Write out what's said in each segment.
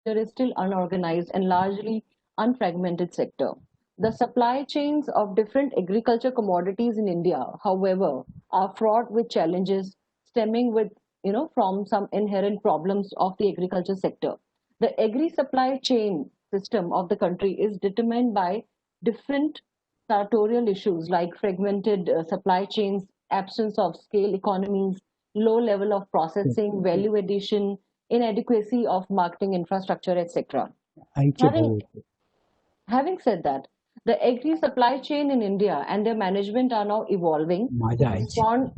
is still unorganized and largely unfragmented sector. The supply chains of different agriculture commodities in India, however, are fraught with challenges stemming with, from some inherent problems of the agriculture sector. The agri supply chain system of the country is determined by different sartorial issues like fragmented supply chains, absence of scale economies, low level of processing, value addition, inadequacy of marketing infrastructure, etc. Having, having said that, the agri supply chain in India and their management are now evolving to respond.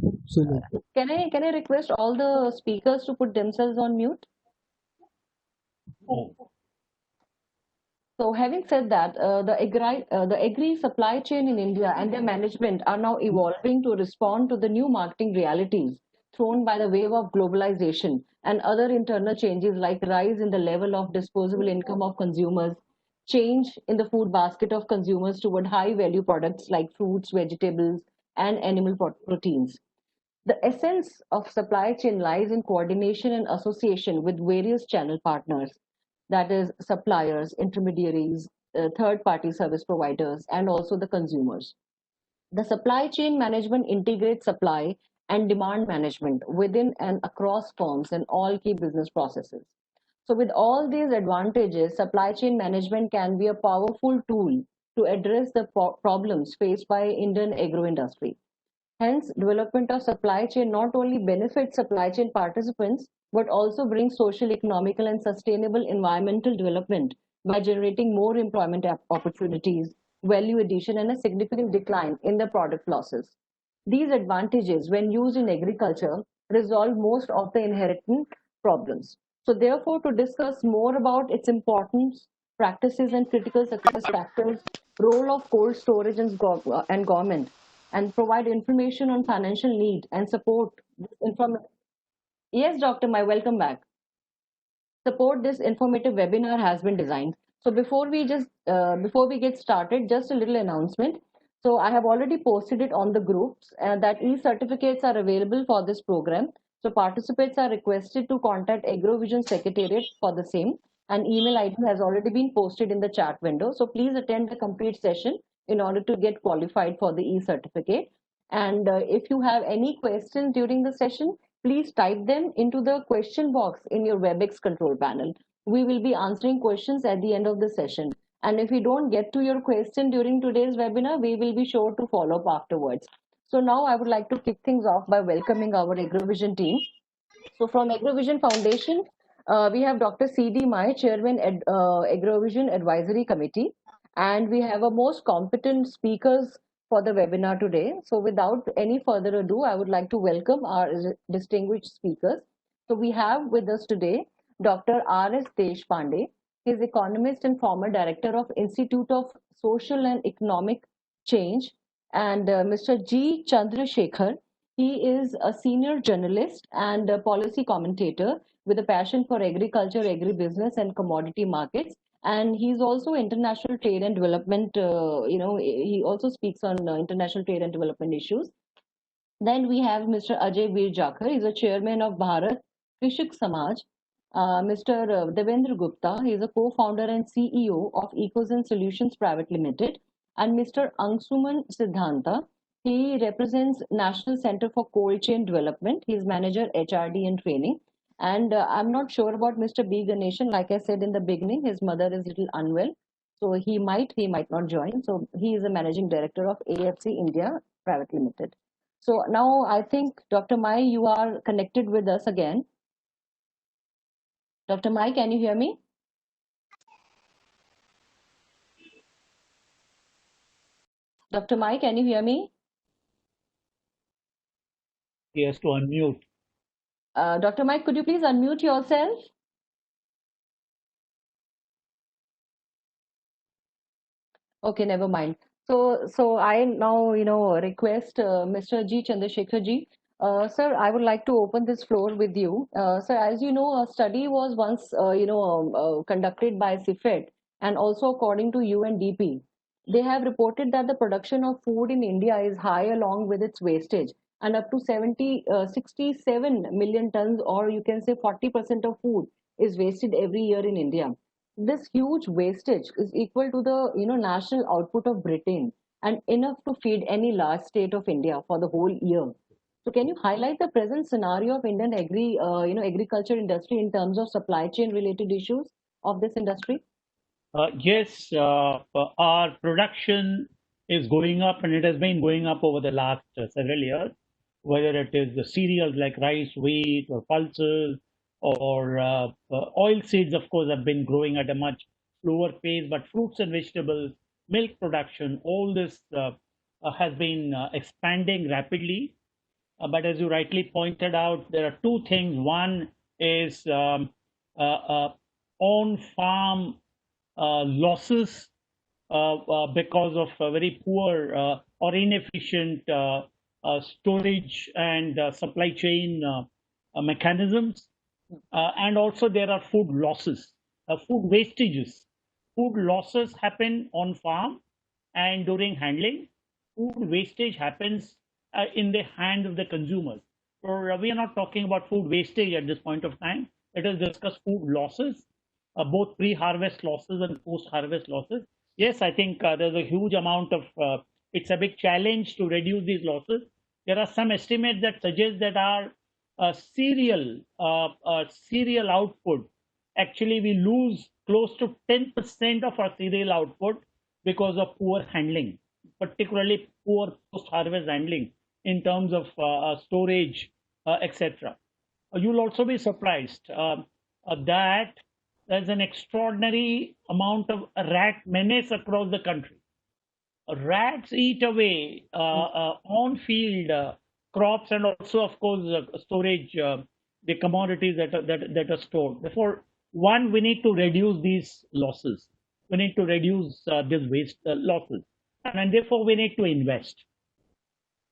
Can I request all the speakers to put themselves on mute? So having said that, the agri supply chain in India and their management are now evolving to respond to the new marketing realities thrown by the wave of globalization and other internal changes like rise in the level of disposable income of consumers, change in the food basket of consumers toward high value products like fruits, vegetables, and animal proteins. The essence of supply chain lies in coordination and association with various channel partners, that is, suppliers, intermediaries, third party service providers, and also the consumers. The supply chain management integrates supply and demand management within and across firms and all key business processes. So, with all these advantages, supply chain management can be a powerful tool to address the problems faced by Indian agro industry. Hence, development of supply chain not only benefits supply chain participants, but also brings social, economical, and sustainable environmental development by generating more employment opportunities, value addition, and a significant decline in the product losses. These advantages, when used in agriculture, resolve most of the inherent problems. So, therefore, to discuss more about its importance, practices, and critical success factors, role of cold storage and government, and provide information on financial need and support this Yes, Dr. Mai, welcome back. Support this informative webinar has been designed. So before we get started, just a little announcement. So I have already posted it on the groups that e-certificates are available for this program. So participants are requested to contact AgroVision Secretariat for the same. An email ID has already been posted in the chat window. So please attend the complete session in order to get qualified for the e-certificate. And if you have any questions during the session, please type them into the question box in your WebEx control panel. We will be answering questions at the end of the session. And if we don't get to your question during today's webinar, we will be sure to follow up afterwards. So now I would like to kick things off by welcoming our AgroVision team. So from AgroVision Foundation, we have Dr. C.D. Mai, Chairman, AgroVision Advisory Committee. And we have a most competent speakers for the webinar today. So without any further ado, I would like to welcome our distinguished speakers. So we have with us today Dr. R.S. Deshpande. He is economist and former director of Institute of Social and Economic Change. And Mr. G. Chandrasekhar. He is a senior journalist and a policy commentator with a passion for agriculture, agribusiness, and commodity markets. And he's also international trade and development. He also speaks on international trade and development issues. Then we have Mr. Ajay Veer Jakhar. He's a chairman of Bharat Krishak Samaj. Mr. Devendra Gupta. He is a co-founder and CEO of Ecozen Solutions Private Limited. And Mr. Angsuman Siddhanta. He represents National Center for Cold Chain Development. He's manager HRD and training. And I'm not sure about Mr. B. Ganeshan. Like I said in the beginning, his mother is a little unwell. So he might not join. So he is the managing director of AFC India Private Limited. So now I think, Dr. Mai, you are connected with us again. Dr. Mai, can you hear me? Dr. Mai, can you hear me? He has to unmute. Dr. Mike, could you please unmute yourself? Okay, never mind. So I now, request Mr. G. Chandrasekhar ji. Sir, I would like to open this floor with you. Sir, as you know, a study was once, conducted by CIFET and also according to UNDP. They have reported that the production of food in India is high along with its wastage, and up to 67 million tons, or you can say 40% of food is wasted every year in India. This huge wastage is equal to the national output of Britain and enough to feed any large state of India for the whole year. So can you highlight the present scenario of Indian agriculture industry in terms of supply chain related issues of this industry? Yes, our production is going up, and it has been going up over the last several years, whether it is the cereals like rice, wheat, or pulses, or oil seeds, of course, have been growing at a much slower pace, but fruits and vegetables, milk production, all this has been expanding rapidly. But as you rightly pointed out, there are two things. One is on farm losses because of very poor or inefficient storage and supply chain mechanisms. And also there are food losses, food wastages. Food losses happen on farm and during handling. Food wastage happens in the hand of the consumers. So we are not talking about food wastage at this point of time. Let us discuss food losses, both pre-harvest losses and post-harvest losses. Yes, I think there's a huge amount of, it's a big challenge to reduce these losses. There are some estimates that suggest that our cereal output, actually we lose close to 10% of our cereal output because of poor handling, particularly poor post-harvest handling in terms of storage, etc. You'll also be surprised that there's an extraordinary amount of rat menace across the country. Rats eat away on-field crops and also, of course, storage, the commodities that are stored. Therefore, one, we need to reduce these losses. We need to reduce this waste losses, and therefore we need to invest.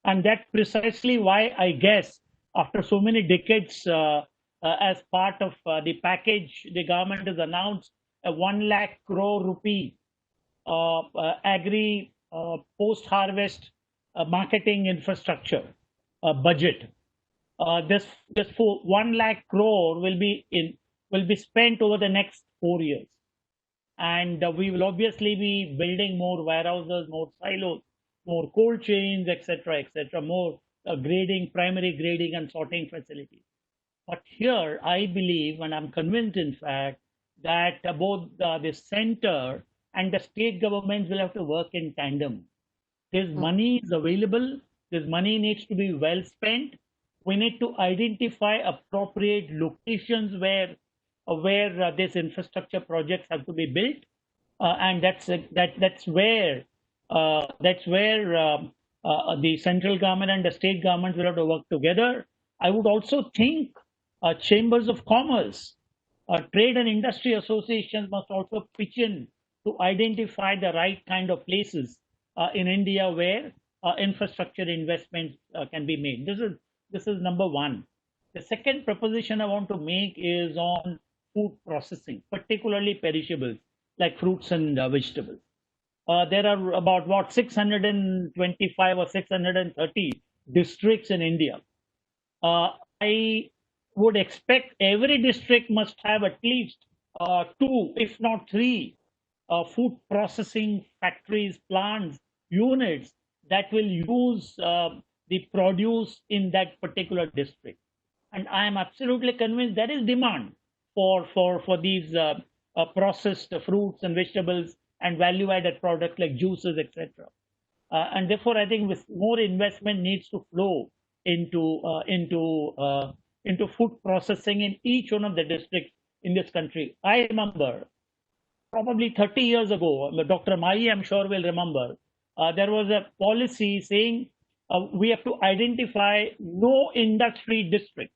And that's precisely why I guess after so many decades, as part of the package, the government has announced a 1 lakh crore rupee agri post-harvest marketing infrastructure budget. This for 1 lakh crore will be spent over the next 4 years, and we will obviously be building more warehouses, more silos, more cold chains, etc., more grading, primary grading and sorting facilities. But here, I believe, and I'm convinced, in fact, that both the center and the state governments will have to work in tandem. This money is available. This money needs to be well spent. We need to identify appropriate locations where these infrastructure projects have to be built, and that's where the central government and the state government will have to work together. I would also think chambers of commerce, trade and industry associations must also pitch in to identify the right kind of places in India where infrastructure investments can be made. This is number one. The second proposition I want to make is on food processing, particularly perishables like fruits and vegetables. There are about 625 or 630 districts in India. I would expect every district must have at least two, if not three, food processing factories, plants, units that will use the produce in that particular district. And I am absolutely convinced there is demand for these processed fruits and vegetables and value-added products like juices, etc. And therefore, I think with more investment needs to flow into food processing in each one of the districts in this country. I remember probably 30 years ago, Dr. Mai, I'm sure will remember, there was a policy saying we have to identify no industry districts,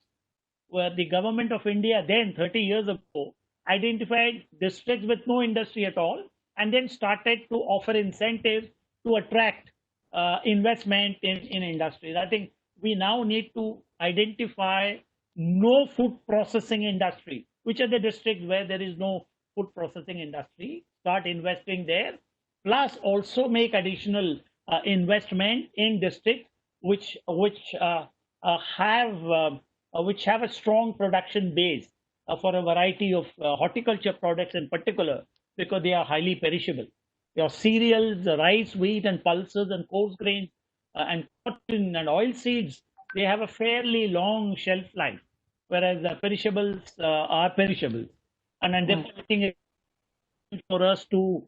where the government of India then 30 years ago identified districts with no industry at all and then started to offer incentives to attract investment in industries. I think we now need to identify no food processing industry. Which are the districts where there is no food processing industry? Start investing there, plus also make additional investment in districts which have a strong production base for a variety of horticulture products in particular, because they are highly perishable. Your cereals, rice, wheat, and pulses, and coarse grains, and cotton and oil seeds, they have a fairly long shelf life, whereas the perishables are perishable. And therefore, I think it's for us to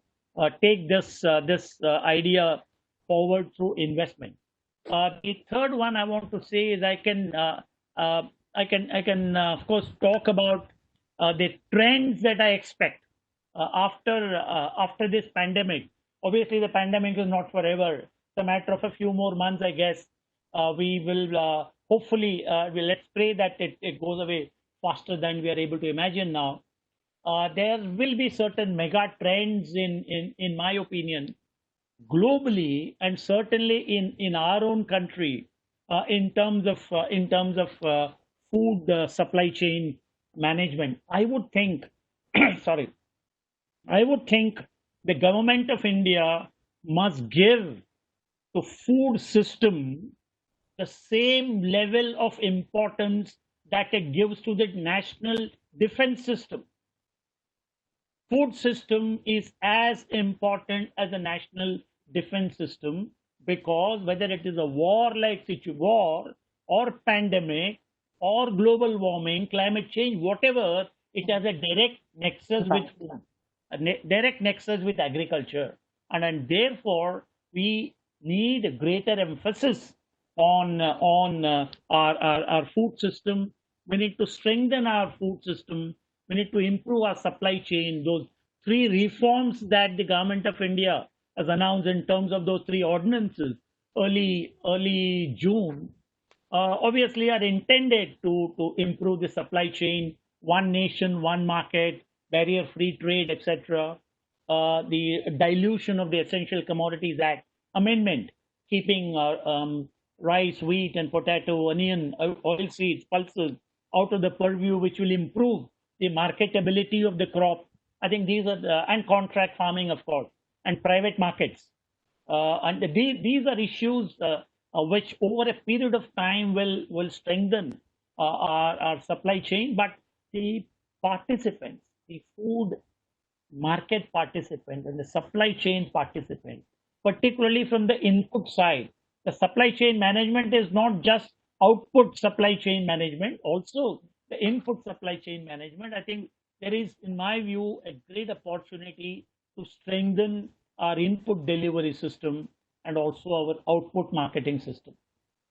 take this idea forward through investment. The third one I want to say is uh, I can of course talk about the trends that I expect after this pandemic. Obviously, the pandemic is not forever. It's a matter of a few more months, I guess. We will hopefully let's pray that it goes away faster than we are able to imagine now. There will be certain mega trends in my opinion, globally and certainly in our own country, in terms of food supply chain management. I would think, sorry, I would think the government of India must give to food system the same level of importance that it gives to the national defense system. Food system is as important as a national defense system, because whether it is a war or pandemic or global warming, climate change, whatever, it has a direct nexus with food, direct nexus with agriculture, and therefore we need a greater emphasis on our food system. We need to strengthen our food system. We need to improve our supply chain. Those three reforms that the government of India has announced in terms of those three ordinances early June, obviously are intended to improve the supply chain, one nation, one market, barrier-free trade, etc. The dilution of the Essential Commodities Act amendment, keeping rice, wheat, and potato, onion, oil seeds, pulses out of the purview, which will improve the marketability of the crop. I think these are and contract farming, of course, and private markets. And these are issues which, over a period of time, will strengthen our supply chain. But the participants, the food market participant and the supply chain participant, particularly from the input side. The supply chain management is not just output supply chain management, also the input supply chain management. I think there is, in my view, a great opportunity to strengthen our input delivery system and also our output marketing system.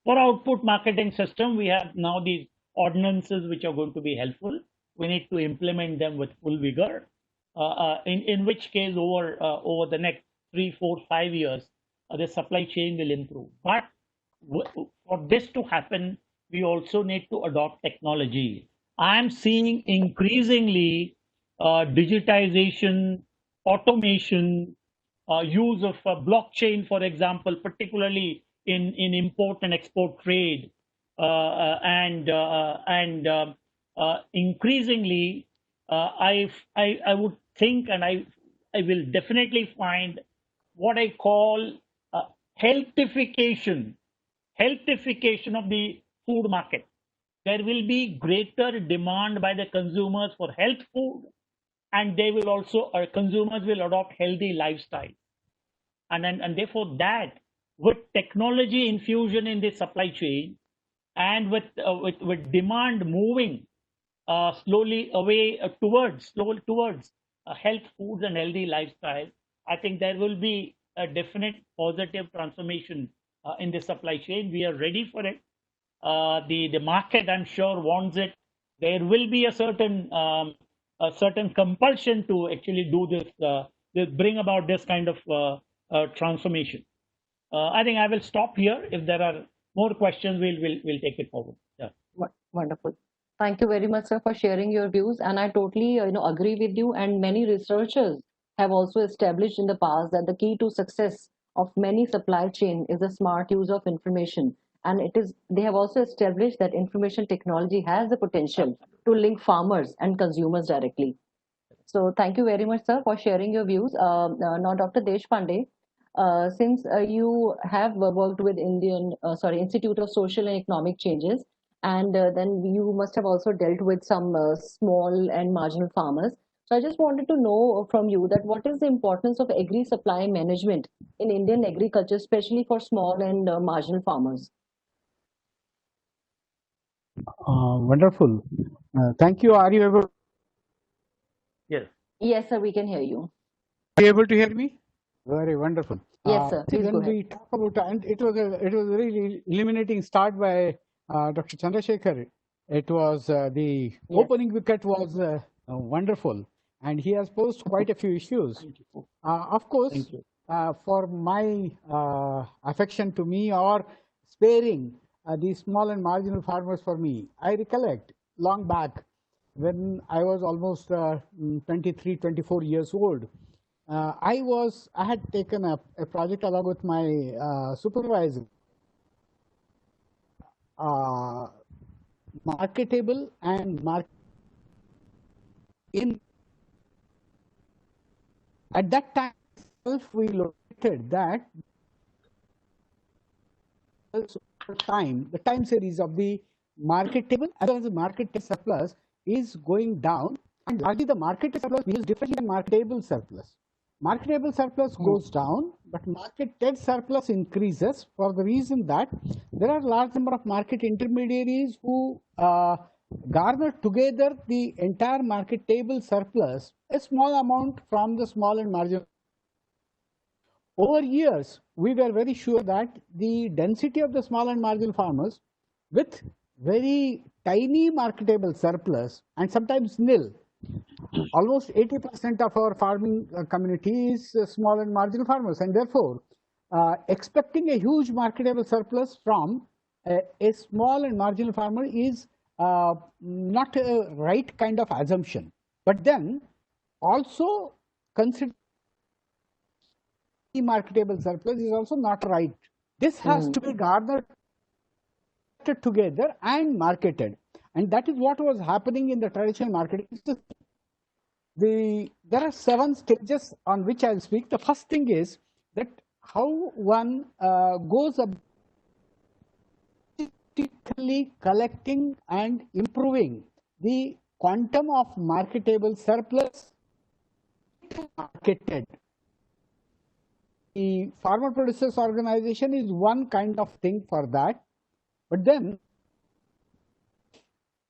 For output marketing system, we have now these ordinances which are going to be helpful. We need to implement them with full vigor. In which case, over the next 3, 4, 5 years, the supply chain will improve. But for this to happen, we also need to adopt technology. I'm seeing increasingly digitization, automation, use of blockchain, for example, particularly in import and export trade, and increasingly, I would think, and I will definitely find what I call healthification of the food market. There will be greater demand by the consumers for health food, and they will also consumers will adopt healthy lifestyle, and therefore that, with technology infusion in the supply chain, and with demand moving slowly away towards health foods and healthy lifestyle, I think there will be a definite positive transformation in the supply chain. We are ready for it. The market, I'm sure, wants it. There will be a certain compulsion to actually do this, bring about this kind of transformation. I think I will stop here. If there are more questions, we'll take it forward. Yeah. Wonderful. Thank you very much, sir, for sharing your views. And I totally, agree with you. And many researchers have also established in the past that the key to success of many supply chain is a smart use of information. And they have also established that information technology has the potential to link farmers and consumers directly. So thank you very much, sir, for sharing your views. Now, Dr. Deshpande, since you have worked with Institute of Social and Economic Changes, and then you must have also dealt with some small and marginal farmers. So I just wanted to know from you that what is the importance of agri supply management in Indian agriculture, especially for small and marginal farmers? Wonderful. Thank you. Are you Yes. Yes, sir, we can hear you. able to hear me? Very wonderful. Yes, sir. Please go When ahead. we talk about, and it was a really illuminating start by Dr. Chandrasekhar. It was the Yes. opening wicket was wonderful, and he has posed quite a few issues. Thank you. Of course, Thank you. for my affection to me or sparing the small and marginal farmers for me, I recollect long back when I was almost 23, 24 years old. I had taken up a project along with my supervisor, marketable and in at that time we located that the time series of the market table as well as the market surplus is going down, and largely the market surplus behaves differently than marketable surplus. Marketable surplus goes down, but marketed surplus increases for the reason that there are a large number of market intermediaries who garner together the entire marketable surplus, a small amount from the small and marginal. Over years, we were very sure that the density of the small and marginal farmers with very tiny marketable surplus and sometimes nil, almost 80% of our farming community is small and marginal farmers, and therefore expecting a huge marketable surplus from a small and marginal farmer is not a right kind of assumption. But then also consider marketable surplus is also not right. This has to be garnered together and marketed, and that is what was happening in the traditional marketing system. There are 7 stages on which I'll speak. The first thing is that how one goes about collecting and improving the quantum of marketable surplus marketed. The farmer producers organization is one kind of thing for that, but then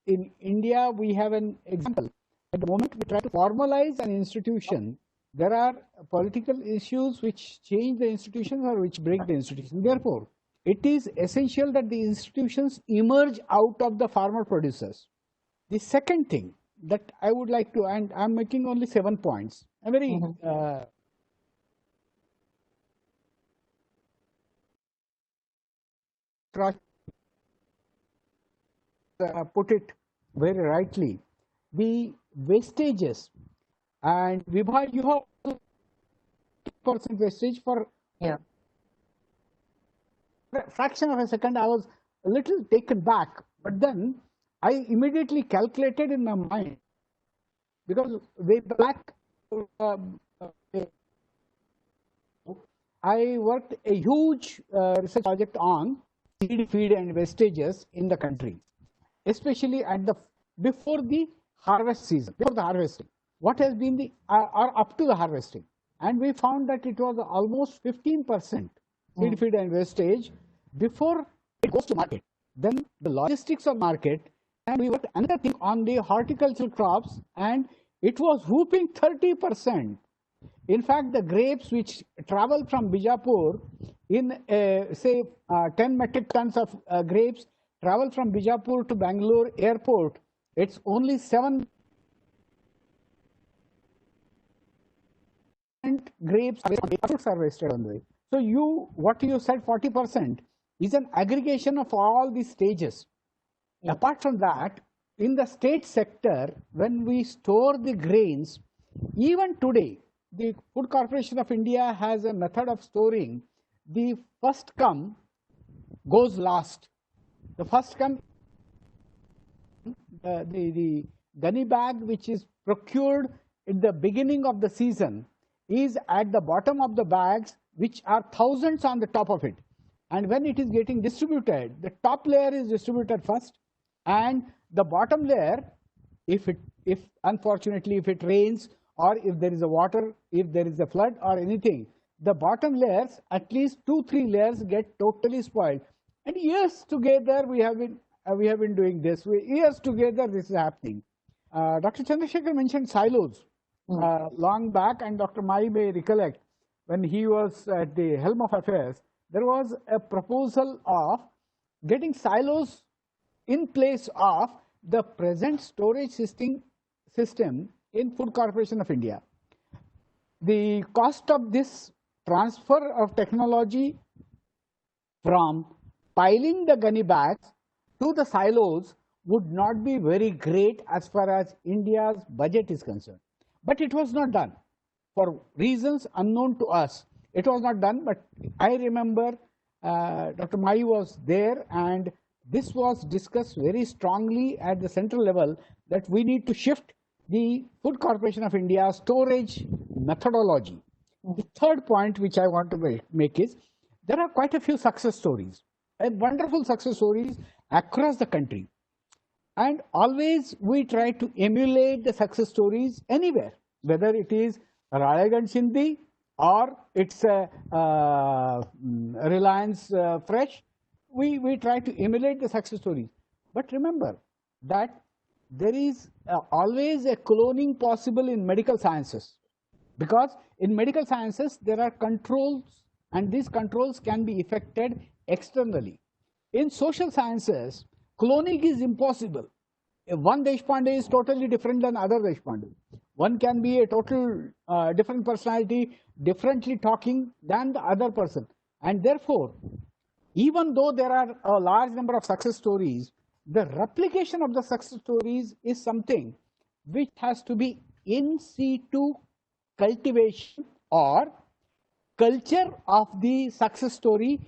in India we have an example. At the moment we try to formalize an institution, there are political issues which change the institutions or which break the institution. Therefore, it is essential that the institutions emerge out of the farmer producers. The second thing that I would like to, and I'm making only 7 points, a very put it very rightly, the wastages, and Vibha, you have % wastage for a fraction of a second. I was a little taken back, but then I immediately calculated in my mind, because way back I worked a huge research project on seed, feed and wastages in the country, especially at the before the harvest season, before the harvesting. What has been the or up to the harvesting, and we found that it was almost 15% seed, feed and wastage before it goes to market. Then the logistics of market, and we worked another thing on the horticultural crops, and it was whooping 30%. In fact, the grapes which travel from Bijapur in say 10 metric tons of grapes travel from Bijapur to Bangalore airport, it's only 7 grapes are wasted on the way. So what you said, 40% is an aggregation of all these stages. Apart from that, in the state sector, when we store the grains, even today, the Food Corporation of India has a method of storing. The first come goes last. The first come, the gunny bag which is procured in the beginning of the season is at the bottom of the bags, which are thousands on the top of it. And when it is getting distributed, the top layer is distributed first, and the bottom layer, if unfortunately if it rains, or if there is a water, if there is a flood or anything, the bottom layers, at least 2-3 layers, get totally spoiled. And years together we have been doing this. Years together this is happening. Dr. Chandrasekhar mentioned silos long back, and Dr. Mai may recollect when he was at the helm of affairs, there was a proposal of getting silos in place of the present storage system in Food Corporation of India. The cost of this transfer of technology from piling the gunny bags to the silos would not be very great as far as India's budget is concerned. But it was not done for reasons unknown to us. It was not done, but I remember Dr. Mai was there, and this was discussed very strongly at the central level that we need to shift the Food Corporation of India storage methodology. The third point which I want to make is there are quite a few success stories, and wonderful success stories across the country. And always we try to emulate the success stories anywhere, whether it is Raleigh Sindhi or it's Reliance Fresh. We try to emulate the success stories. But remember that there is always a cloning possible in medical sciences, because in medical sciences there are controls, and these controls can be effected externally. In social sciences, cloning is impossible. One Deshpande is totally different than other Deshpande. One can be a total different personality, differently talking than the other person. And therefore, even though there are a large number of success stories, the replication of the success stories is something which has to be in situ cultivation or culture of the success story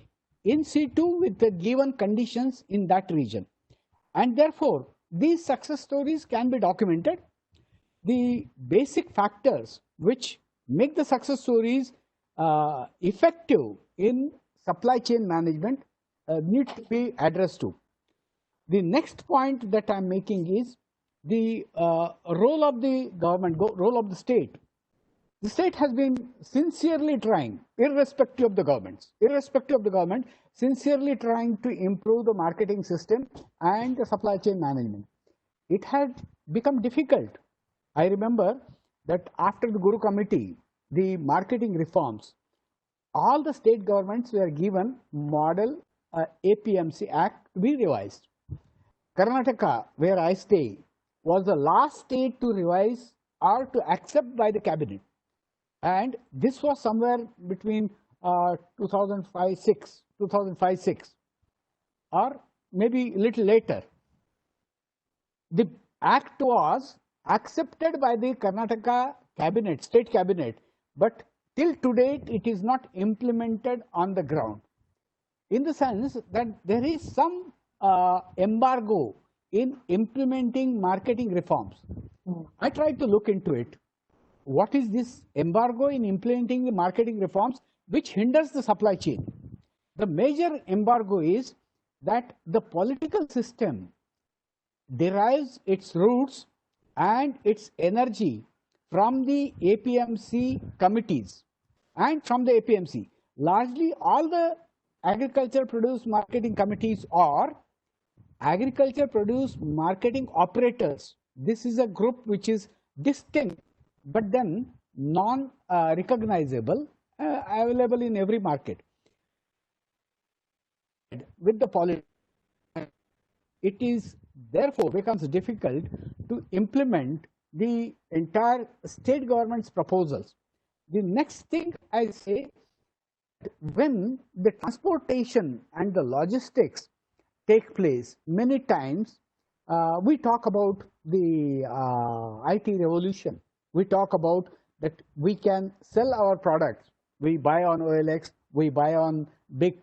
in situ with the given conditions in that region. And therefore, these success stories can be documented. The basic factors which make the success stories effective in supply chain management need to be addressed to. The next point that I'm making is the role of the government, role of the state. The state has been sincerely trying, irrespective of the government, sincerely trying to improve the marketing system and the supply chain management. It had become difficult. I remember that after the Guru Committee, the marketing reforms, all the state governments were given model APMC Act to be revised. Karnataka, where I stay, was the last state to revise or to accept by the cabinet. And this was somewhere between 2005-6, or maybe a little later. The act was accepted by the Karnataka cabinet, state cabinet, but till today it is not implemented on the ground, in the sense that there is some embargo in implementing marketing reforms. I tried to look into it. What is this embargo in implementing the marketing reforms which hinders the supply chain? The major embargo is that the political system derives its roots and its energy from the APMC committees and from the APMC. Largely all the agriculture produce marketing committees are agriculture produce marketing operators. This is a group which is distinct but then non-recognizable, available in every market. With the policy, it is therefore becomes difficult to implement the entire state government's proposals. The next thing I say, when the transportation and the logistics take place, many times we talk about the IT revolution. We talk about that we can sell our products. We buy on OLX, we buy on big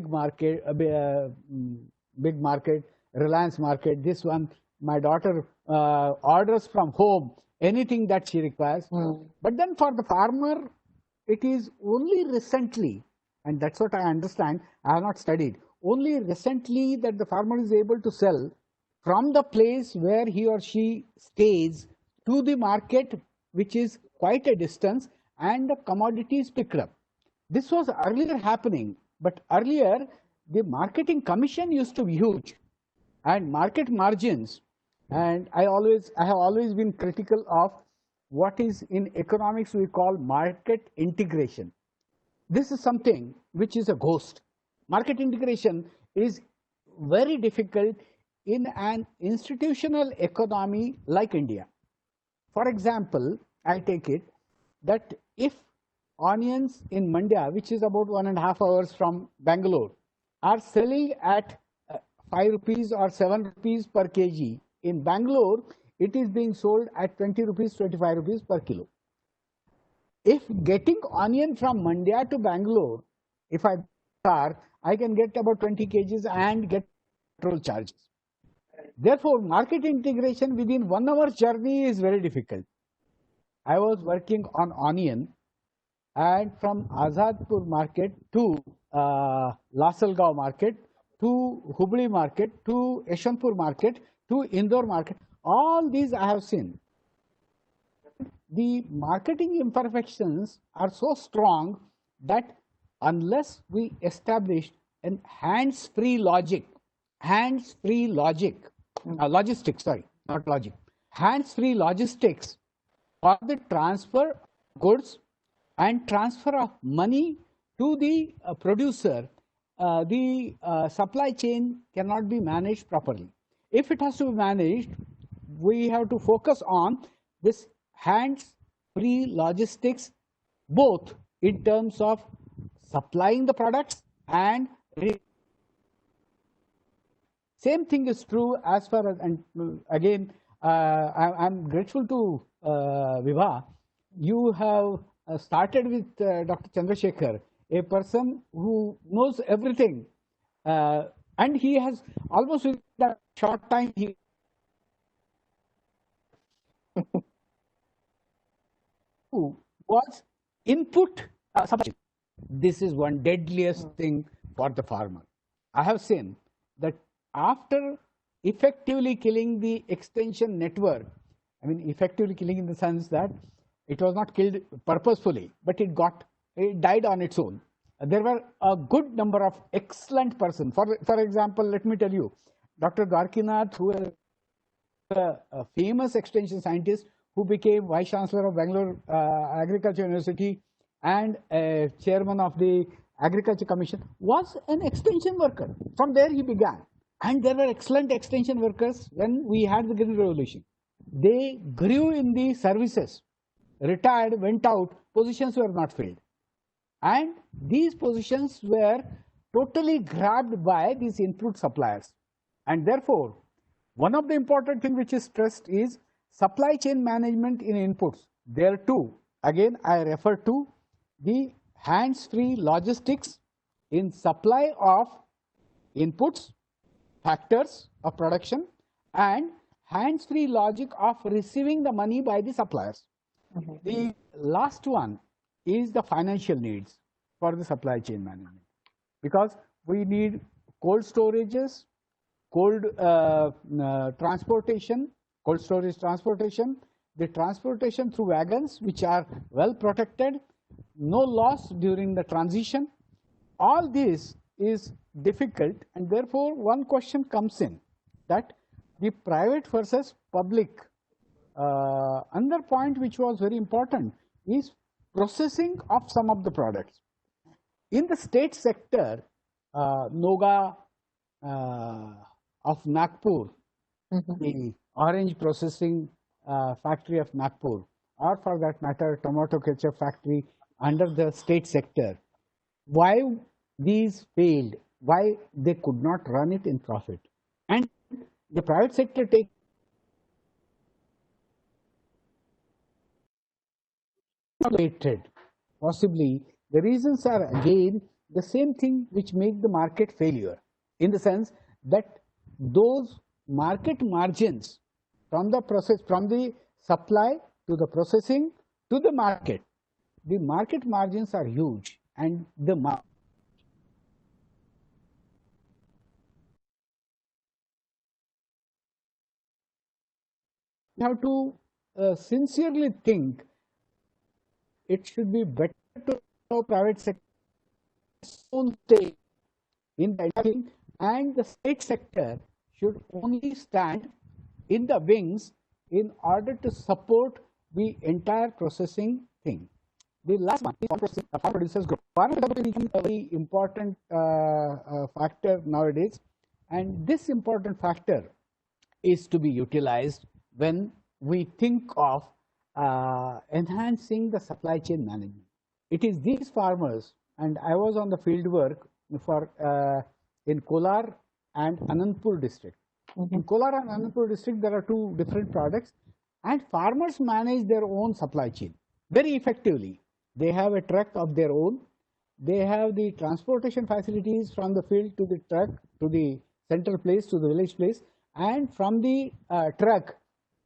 market, Reliance market. This one, my daughter orders from home anything that she requires. But then for the farmer, it is only recently, and that's what I understand, I have not studied, only recently that the farmer is able to sell from the place where he or she stays to the market, which is quite a distance, and the commodities picked up. This was earlier happening, but earlier the marketing commission used to be huge, and market margins. And I have always been critical of what is in economics we call market integration. This is something which is a ghost. Market integration is very difficult in an institutional economy like India. For example, I take it that if onions in Mandya, which is about 1.5 hours from Bangalore, are selling at 5 rupees or 7 rupees per kg, in Bangalore, it is being sold at 20 rupees, 25 rupees per kilo. If getting onion from Mandya to Bangalore, if I car, I can get about 20 kgs and get petrol charges. Therefore, market integration within 1 hour's journey is very difficult. I was working on onion, and from Azadpur market to Lasalgaon market to Hubli market to Yeshwanthpur market to Indore market, all these I have seen. The marketing imperfections are so strong that unless we establish an hands-free logistics, hands-free logistics for the transfer of goods and transfer of money to the producer, the supply chain cannot be managed properly. If it has to be managed, we have to focus on this hands-free logistics, both in terms of supplying the products and same thing is true as far as, and again, I'm grateful to Vibha. You have started with Dr. Chandrasekhar, a person who knows everything, and he has almost in that short time he was input substitution. This is one deadliest thing for the farmer. I have seen that after effectively killing the extension network, I mean effectively killing in the sense that it was not killed purposefully, but it died on its own. There were a good number of excellent persons. For example, let me tell you, Dr. Dwarkinath, who is a famous extension scientist who became Vice Chancellor of Bangalore Agriculture University and chairman of the Agriculture Commission, was an extension worker. From there he began. And there were excellent extension workers when we had the Green Revolution. They grew in the services, retired, went out, positions were not filled. And these positions were totally grabbed by these input suppliers. And therefore, one of the important things which is stressed is supply chain management in inputs. There too, again, I refer to the hands-free logistics in supply of inputs, factors of production, and hands-free logic of receiving the money by the suppliers. The last one is the financial needs for the supply chain management, because we need cold storages, cold transportation, cold storage transportation, the transportation through wagons which are well protected, no loss during the transition. All this is difficult, and therefore one question comes in that the private versus public. Another point which was very important is processing of some of the products. In the state sector, Noga of Nagpur, the orange processing factory of Nagpur, or for that matter, tomato ketchup factory under the state sector, why these failed, why they could not run it in profit, and the private sector take trade. Possibly the reasons are again the same thing which make the market failure, in the sense that those market margins from the process, from the supply to the processing to the market margins are huge, and the we have to sincerely think it should be better to allow private sector own stake in the entire thing, and the state sector should only stand in the wings in order to support the entire processing thing. The last one is farm producers growth. Farm is a very important factor nowadays, and this important factor is to be utilized when we think of enhancing the supply chain management. It is these farmers, and I was on the field work for in Kolar and Anandpur district. In Kolar and Anandpur district, there are two different products, and farmers manage their own supply chain very effectively. They have a truck of their own. They have the transportation facilities from the field to the truck, to the central place, to the village place, and from the truck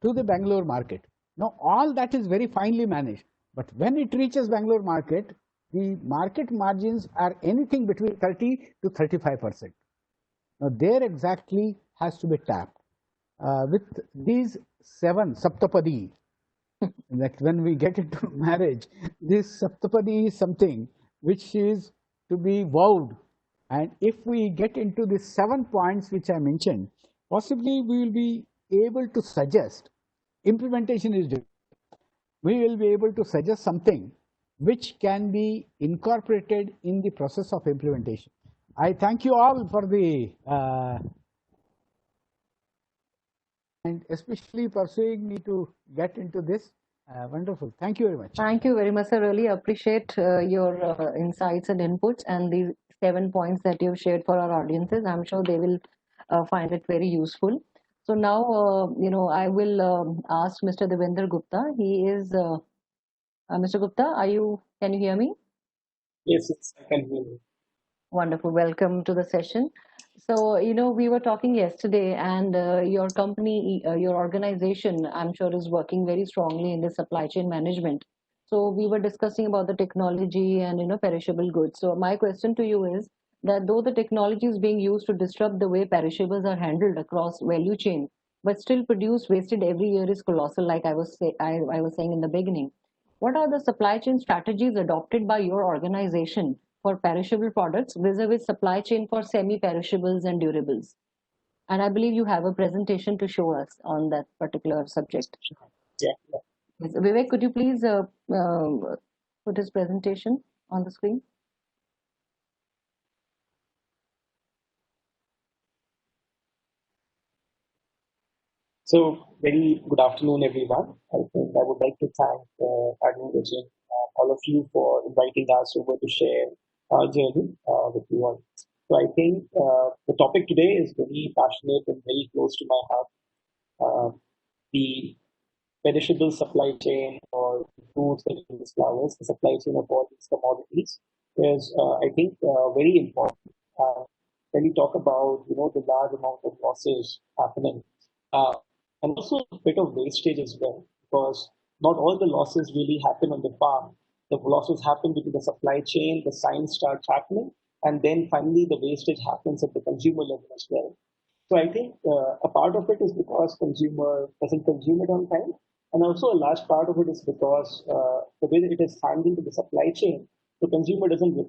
to the Bangalore market. Now, all that is very finely managed. But when it reaches Bangalore market, the market margins are anything between 30 to 35%. Now, there exactly has to be tapped. With these 7 Saptapadi, that when we get into marriage, this Saptapadi is something which is to be vowed. And if we get into the 7 points which I mentioned, possibly we will be able to suggest, implementation is different. We will be able to suggest something which can be incorporated in the process of implementation. I thank you all for the and especially pursuing me to get into this. Wonderful. Thank you very much. Thank you very much. I really appreciate your insights and inputs and the 7 points that you've shared for our audiences. I'm sure they will find it very useful. So now, I will ask Mr. Devendra Gupta. He is, Mr. Gupta, can you hear me? Yes, I can hear you. Wonderful. Welcome to the session. So, we were talking yesterday, and your company, your organization, I'm sure, is working very strongly in the supply chain management. So, we were discussing about the technology and, perishable goods. So, my question to you is that though the technology is being used to disrupt the way perishables are handled across value chain, but still produce wasted every year is colossal, like I was saying in the beginning. What are the supply chain strategies adopted by your organization for perishable products vis-a-vis supply chain for semi-perishables and durables? And I believe you have a presentation to show us on that particular subject. Yeah. Yes. Vivek, could you please put his presentation on the screen? So, very good afternoon, everyone. I think I would like to thank Agri-SCM, all of you for inviting us over to share our journey with you all. So, I think the topic today is very passionate and very close to my heart. The perishable supply chain or fruits, vegetables, flowers, the supply chain of all these commodities is, I think, very important. When we talk about, the large amount of losses happening, and also a bit of wastage as well, because not all the losses really happen on the farm. The losses happen between the supply chain, the science starts happening, and then finally the wastage happens at the consumer level as well. So I think a part of it is because consumer doesn't consume it on time, and also a large part of it is because the way that it is handled in the supply chain, the consumer doesn't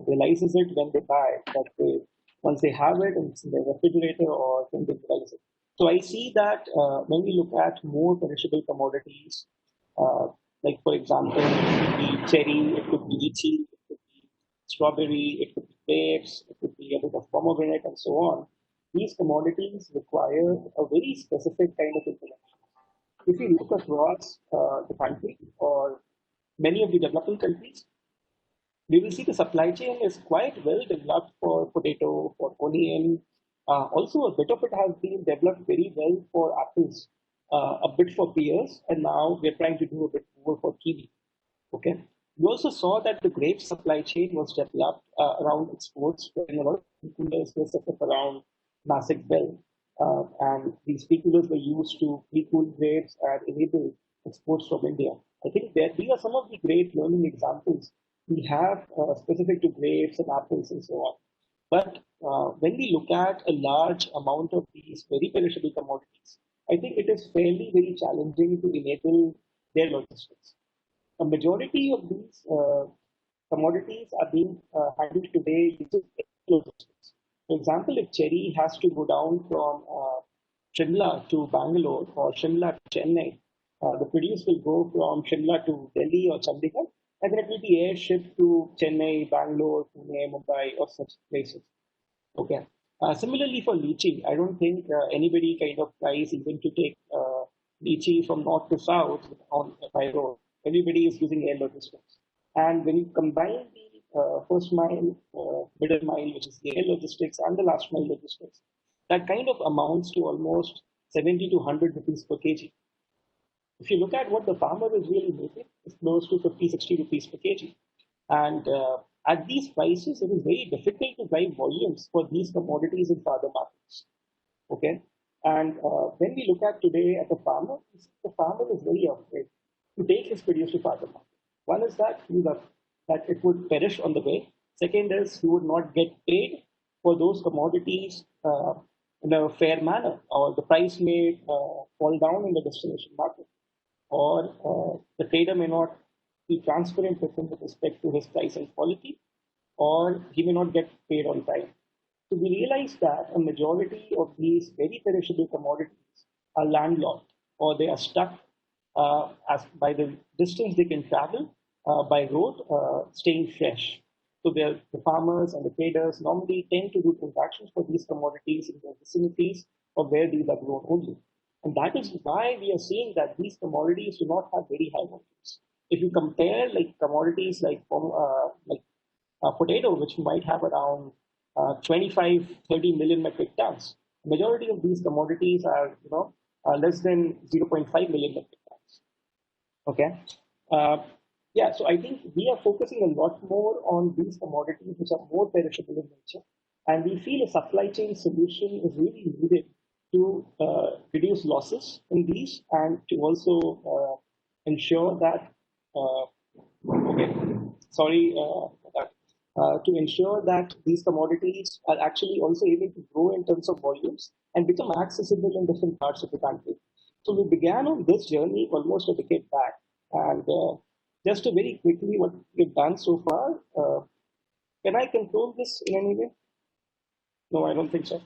realizes it when they buy it. That once they have it, it's in their refrigerator or when they realize it. So I see that when we look at more perishable commodities, like for example, it could be cherry, it could be lychee, it could be strawberry, it could be grapes, it could be a bit of pomegranate, and so on. These commodities require a very specific kind of implementation. If you look across the country or many of the developing countries, we will see the supply chain is quite well developed for potato, for onion. Also, a bit of it has been developed very well for apples, a bit for pears, and now we're trying to do a bit more for kiwi. Okay. We also saw that the grape supply chain was developed around exports, when a lot of coolers were set up around Nasik Bell. And these coolers were used to pre-cool grapes and enable exports from India. I think that these are some of the great learning examples we have specific to grapes and apples and so on. But when we look at a large amount of these very perishable commodities, I think it is fairly very challenging to enable their logistics. A majority of these commodities are being handled today using logistics. For example, if cherry has to go down from Shimla to Bangalore or Shimla to Chennai, the produce will go from Shimla to Delhi or Chandigarh, and then it will be air shipped to Chennai, Bangalore, Pune, Mumbai, or such places. Okay. Similarly for lychee, I don't think anybody kind of tries even to take lychee from north to south on by road. Everybody is using air logistics. And when you combine the first mile, middle mile, which is the air logistics, and the last mile logistics, that kind of amounts to almost 70 to 100 rupees per kg. If you look at what the farmer is really making, it's close to 50, 60 rupees per kg. And at these prices, it is very difficult to drive volumes for these commodities in further markets. Okay. And when we look at today at the farmer is very afraid to take his produce to further market. One is that that it would perish on the way. Second is he would not get paid for those commodities in a fair manner, or the price may fall down in the destination market, or the trader may not be transparent with him with respect to his price and quality, or he may not get paid on time. So we realize that a majority of these very perishable commodities are landlocked, or they are stuck as by the distance they can travel by road, staying fresh. So the farmers and the traders normally tend to do transactions for these commodities in the vicinities of where these are grown only. And that is why we are seeing that these commodities do not have very high volumes. If you compare like commodities like potato, which might have around 25, 30 million metric tons, majority of these commodities are less than 0.5 million metric tons. Okay. Yeah, so I think we are focusing a lot more on these commodities which are more perishable in nature, and we feel a supply chain solution is really needed to reduce losses in these, and to also ensure that to ensure that these commodities are actually also able to grow in terms of volumes and become accessible in different parts of the country. So we began on this journey almost a decade back, and just to very quickly what we've done so far. Can I control this in any way? No, I don't think so.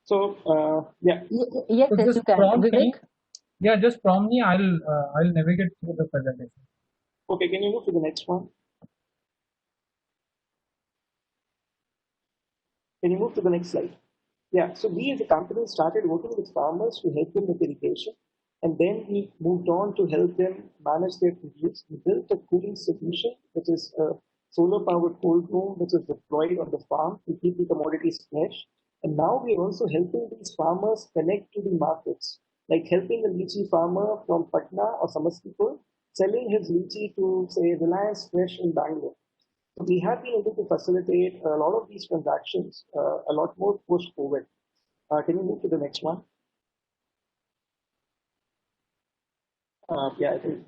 So yeah. Yes, So yes, just you can. prompt me. Vivek? Yeah, just prompt me. I'll navigate through the presentation. Okay, can you move to the next one? Can you move to the next slide? Yeah, so we as a company started working with farmers to help them with irrigation, and then we moved on to help them manage their produce. We built a cooling solution, which is a solar-powered cold room, which is deployed on the farm to keep the commodities fresh. And now we are also helping these farmers connect to the markets, like helping a lychee farmer from Patna or Samastipur selling his lychee to, say, Reliance Fresh in Bangalore. So we have been able to facilitate a lot of these transactions a lot more post-COVID. Can you move to the next one? Yeah, I think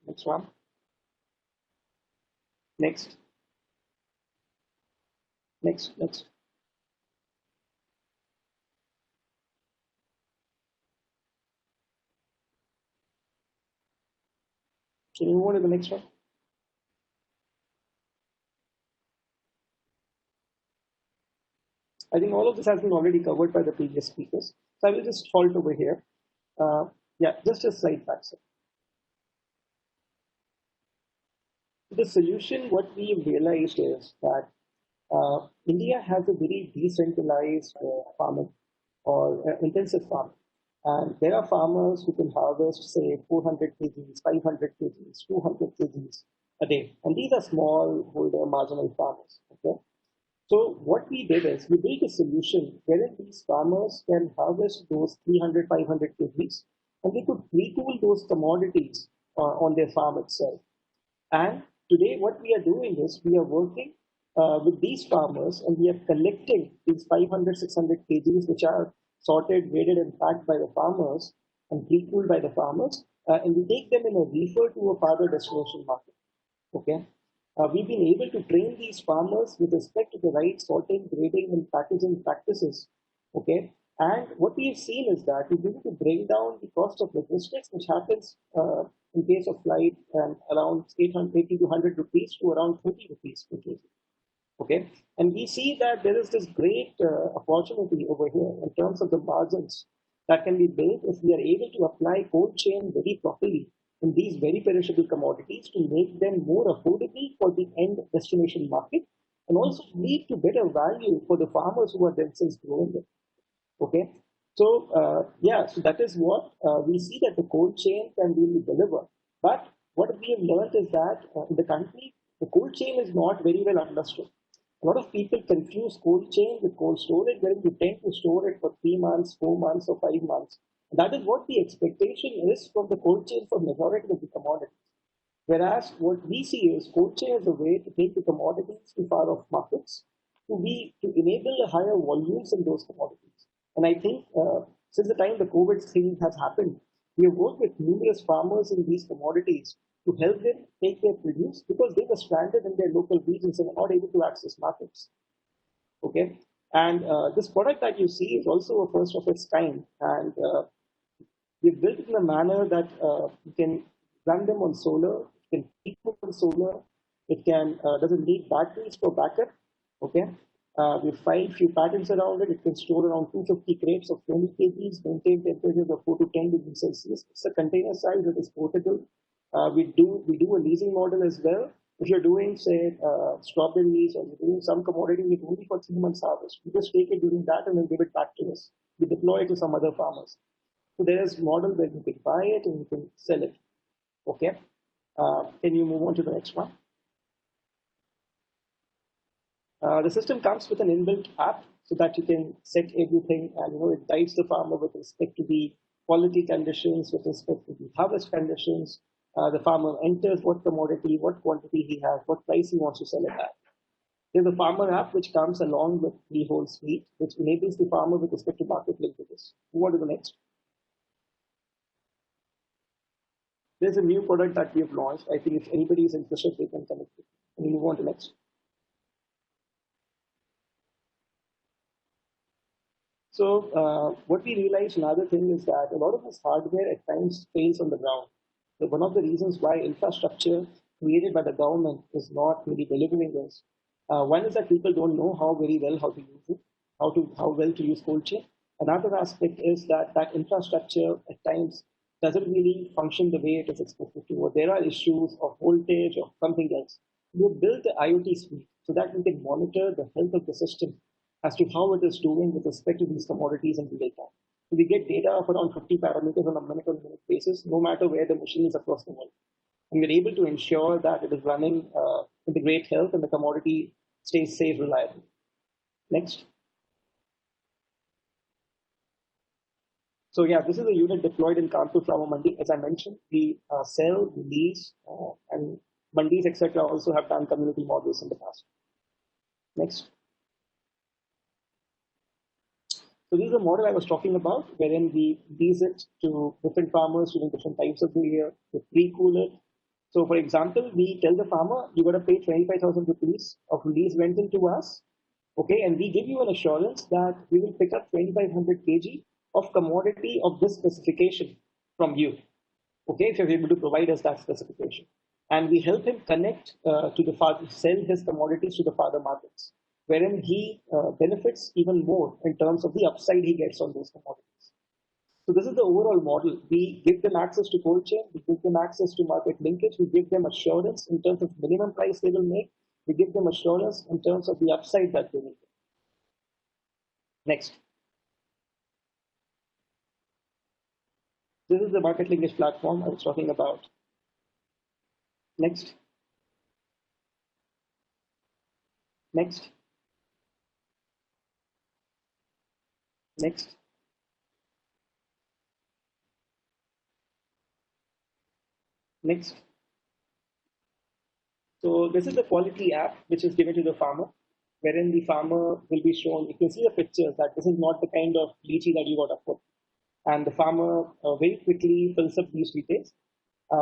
next one. Next. Next. Can you move on to the next one? I think all of this has been already covered by the previous speakers. So I will just halt over here. Yeah, just a slide back, sir. The solution, what we realized is that India has a very decentralized farming or intensive farming. And there are farmers who can harvest, say, 400 kgs, 500 kgs, 200 kgs a day. And these are small holder marginal farmers. Okay. So what we did is we built a solution wherein these farmers can harvest those 300, 500 kgs, and they could retool those commodities on their farm itself. And today what we are doing is we are working with these farmers, and we are collecting these 500, 600 kgs which are sorted, graded, and packed by the farmers and retooled by the farmers, and we take them in a reefer to a farther destination market. Okay. We've been able to train these farmers with respect to the right sorting, grading, and packaging practices. Okay. And what we've seen is that we've been able to bring down the cost of logistics, which happens in case of flight around 880 to 100 rupees to around 30 rupees per kg. Okay, and we see that there is this great opportunity over here in terms of the margins that can be built if we are able to apply cold chain very properly in these very perishable commodities to make them more affordable for the end destination market and also lead to better value for the farmers who are themselves growing it. Okay, so yeah, so that is what we see that the cold chain can really deliver. But what we have learned is that in the country, the cold chain is not very well understood. A lot of people confuse cold chain with cold storage, wherein you tend to store it for 3 months, 4 months, or 5 months. And that is what the expectation is from the cold chain for majority of the commodities. Whereas what we see is cold chain is a way to take the commodities to far off markets to enable a higher volumes in those commodities. And I think since the time the COVID thing has happened, we have worked with numerous farmers in these commodities to help them take their produce because they were stranded in their local regions and were not able to access markets. Okay, and this product that you see is also a first of its kind, and we've built it in a manner that you can run them on solar, you can keep them on solar, it can doesn't need batteries for backup. Okay, we've filed few patents around it. It can store around 250 crates of 20 kgs, maintain temperatures of 4 to 10 degrees Celsius. It's a container size, it is portable. We do a leasing model as well. If you're doing, say, strawberries or you're doing some commodity with only for 3 months harvest, we just take it during that and then give it back to us. We deploy it to some other farmers. So there is a model where you can buy it and you can sell it. Okay. Can you move on to the next one? The system comes with an inbuilt app so that you can set everything and it guides the farmer with respect to the quality conditions, with respect to the harvest conditions. The farmer enters what commodity, what quantity he has, what price he wants to sell it at. There's a farmer app which comes along with the whole suite, which enables the farmer with respect to market linkages. Move on to the next. There's a new product that we have launched. I think if anybody is interested, they can connect it. Can you move on to next? So what we realized, another thing is that a lot of this hardware at times fails on the ground. So one of the reasons why infrastructure created by the government is not really delivering this. One is that people don't know how to use it, how well to use cold chain. Another aspect is that infrastructure at times doesn't really function the way it is expected to, or there are issues of voltage or something else. We built the IoT suite so that we can monitor the health of the system as to how it is doing with respect to these commodities in real time. So we get data of around 50 parameters on a minute-on-minute basis, no matter where the machine is across the world. And we're able to ensure that it is running with the great health and the commodity stays safe, reliable. Next. So yeah, this is a unit deployed in Kanpur Flower Mandi. As I mentioned, we sell, we lease, and mandis, etc. also have done community models in the past. Next. So this is a model I was talking about, wherein we lease it to different farmers during different times of the year, we pre-cool it. So for example, we tell the farmer, you got to pay 25,000 rupees of lease rental to us, okay, and we give you an assurance that we will pick up 2,500 kg of commodity of this specification from you, okay, if you're able to provide us that specification. And we help him connect to the farm, sell his commodities to the farther markets, wherein he benefits even more in terms of the upside he gets on those commodities. So this is the overall model. We give them access to cold chain, we give them access to market linkage, we give them assurance in terms of minimum price they will make, we give them assurance in terms of the upside that they will get. Next. This is the market linkage platform I was talking about. Next. Next. Next. Next. So this is the quality app which is given to the farmer, wherein the farmer will be shown, you can see the pictures that this is not the kind of lychee that you got to put. And the farmer very quickly fills up these details.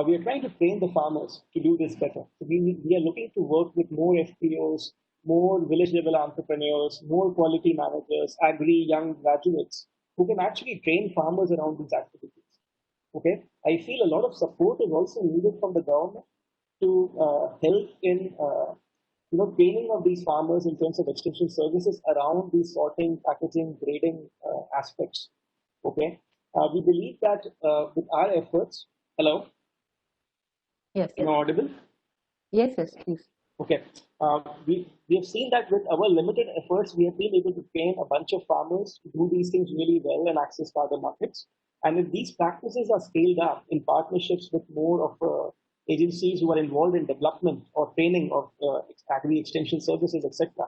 We are trying to train the farmers to do this better. So we are looking to work with more FPOs, more village level entrepreneurs, more quality managers, agri young graduates who can actually train farmers around these activities. Okay, I feel a lot of support is also needed from the government to help in training of these farmers in terms of extension services around these sorting, packaging, grading aspects. Okay, we believe that with our efforts, hello, Yes. am I audible? Yes, please. Okay. We have seen that with our limited efforts, we have been able to train a bunch of farmers to do these things really well and access farther markets. And if these practices are scaled up in partnerships with more of agencies who are involved in development or training of agri extension services, etc.,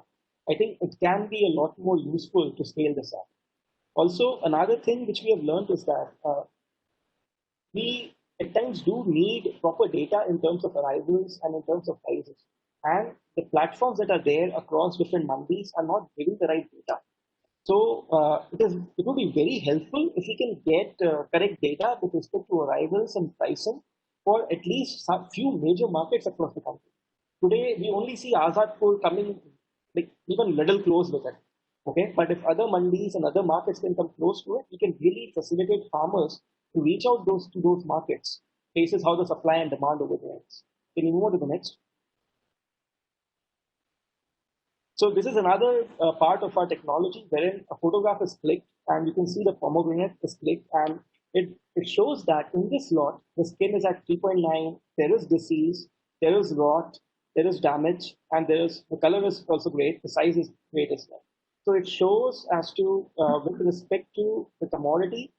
I think it can be a lot more useful to scale this up. Also, another thing which we have learned is that we at times do need proper data in terms of arrivals and in terms of prices. And the platforms that are there across different mandis are not giving the right data. So it would be very helpful if we can get correct data with respect to arrivals and pricing for at least some few major markets across the country. Today, we only see Azadpur coming like even little close with it. Okay, but if other mandis and other markets can come close to it, we can really facilitate farmers to reach out to those markets, basis how the supply and demand over there is. Can you move on to the next? So this is another part of our technology wherein a photograph is clicked and you can see the pomegranate is clicked, and it shows that in this lot, the skin is at 3.9, there is disease, there is rot, there is damage, and the color is also great, the size is great as well. So it shows as to, with respect to the commodity,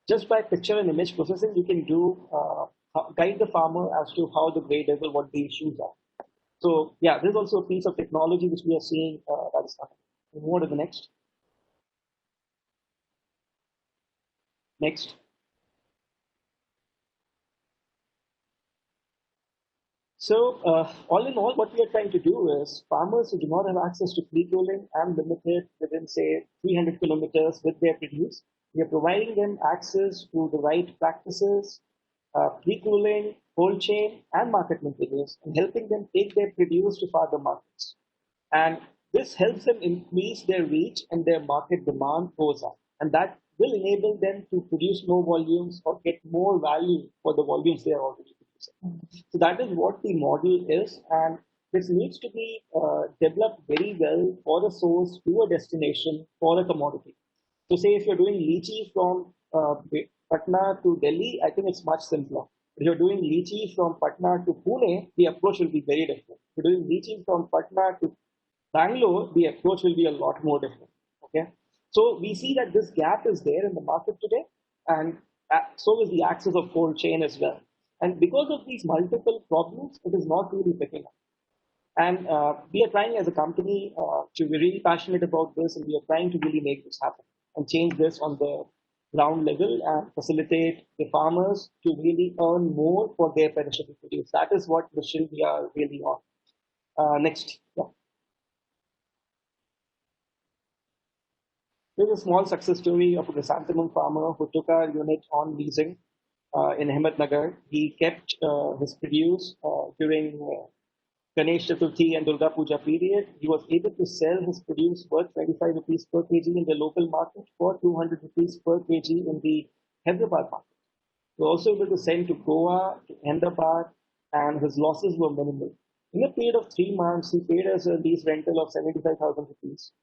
just by picture and image processing, you can do guide the farmer as to how the grade level, what the issues are. So yeah, this is also a piece of technology which we are seeing that is happening. Move on to the next. Next. So all in all, what we are trying to do is farmers who do not have access to pre-cooling and limited within say 300 kilometers with their produce, we are providing them access to the right practices, pre-cooling, cold chain, and market linkages, and helping them take their produce to farther markets. And this helps them increase their reach and their market demand goes up. And that will enable them to produce more volumes or get more value for the volumes they are already producing. So that is what the model is. And this needs to be developed very well for the source to a destination for a commodity. So say if you're doing lychee from Patna to Delhi, I think it's much simpler. If you're doing lychee from Patna to Pune, the approach will be very different. If you're doing lychee from Patna to Bangalore, the approach will be a lot more different. Okay, so we see that this gap is there in the market today, and so is the access of cold chain as well. And because of these multiple problems, it is not really picking up. And we are trying as a company to be really passionate about this, and we are trying to really make this happen and change this on the ground level and facilitate the farmers to really earn more for their perishable produce. That is what mission we are really on. Next. Yeah. There's a small success story of a chrysanthemum farmer who took our unit on leasing in Ahmednagar. He kept his produce during Ganesh Chaturthi and Durga Puja period. He was able to sell his produce worth 25 rupees per kg in the local market for 200 rupees per kg in the Hyderabad market. He was also able to send to Goa, to Ahmedabad, and his losses were minimal. In a period of 3 months, he paid us a lease rental of 75,000 rupees,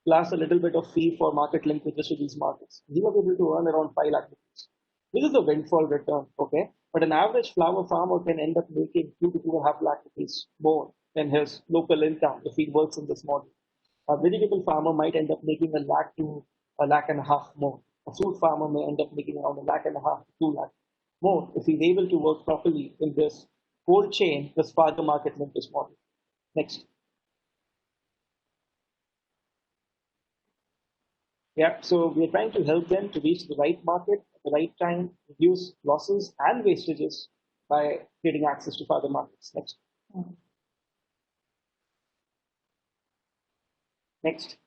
plus a little bit of fee for market linkages to these markets. He was able to earn around 5 lakh rupees. This is a windfall return, okay? But an average flower farmer can end up making 2 to 2.5 lakh rupees more than his local income if he works in this model. A vegetable farmer might end up making 1 lakh to 1.5 lakh more. A fruit farmer may end up making around 1.5 lakh to 2 lakh more if he's able to work properly in this cold chain, this farther market linkage model. Next. Yeah, so we're trying to help them to reach the right market at the right time, reduce losses and wastages by getting access to further markets. Next. Next.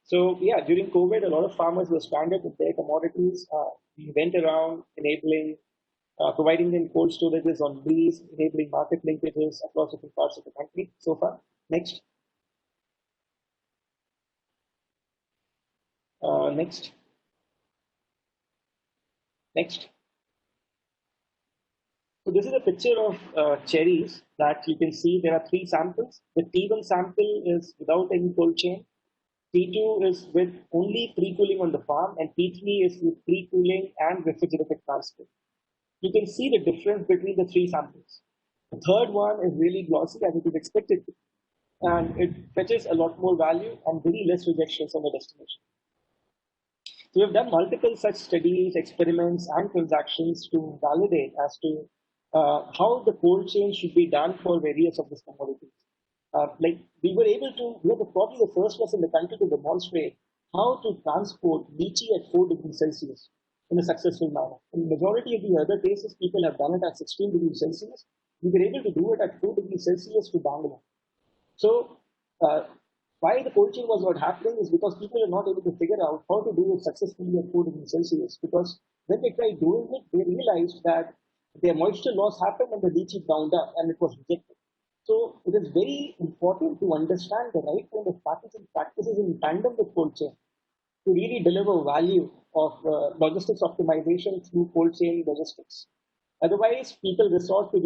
So yeah, during COVID, a lot of farmers were stranded with their commodities. We went around enabling, providing them cold storages on lease, enabling market linkages across different parts of the country so far. Next. Next. Next. So this is a picture of cherries that you can see. There are three samples. The T1 sample is without any cold chain. T2 is with only pre-cooling on the farm, and T3 is with pre-cooling and refrigerated transport. You can see the difference between the three samples. The third one is really glossy as it is expected to, and it fetches a lot more value and very less rejections on the destination. So we've done multiple such studies, experiments, and transactions to validate as to how the cold chain should be done for various of these commodities. Like we were able to, we were probably the first ones in the country to demonstrate how to transport lychee at 4 degrees Celsius in a successful manner. In the majority of the other cases, people have done it at 16 degrees Celsius. We were able to do it at 4 degrees Celsius to Bangalore. So why the cold chain was not happening is because people are not able to figure out how to do it successfully at 4 degrees Celsius. Because when they tried doing it, they realized that their moisture loss happened and the lychee bound up and it was rejected. So it is very important to understand the right kind of packaging practices in tandem with cold chain to really deliver value of logistics optimization through cold chain logistics. Otherwise, people resort to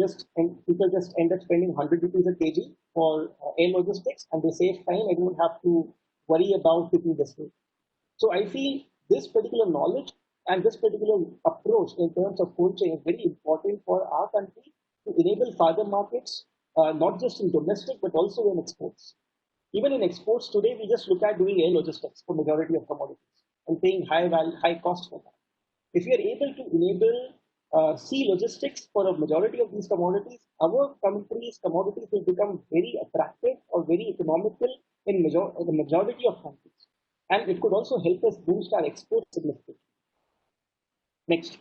people just end up spending 100 rupees a kg for air logistics, and they save time. I don't have to worry about picking this way. So I feel this particular knowledge and this particular approach in terms of cold chain is very important for our country to enable farther markets, not just in domestic but also in exports. Even in exports today, we just look at doing air logistics for majority of commodities and paying high cost for that. If we are able to enable sea logistics for a majority of these commodities, our country's commodities will become very attractive or very economical in the majority of countries. And it could also help us boost our exports significantly. Next.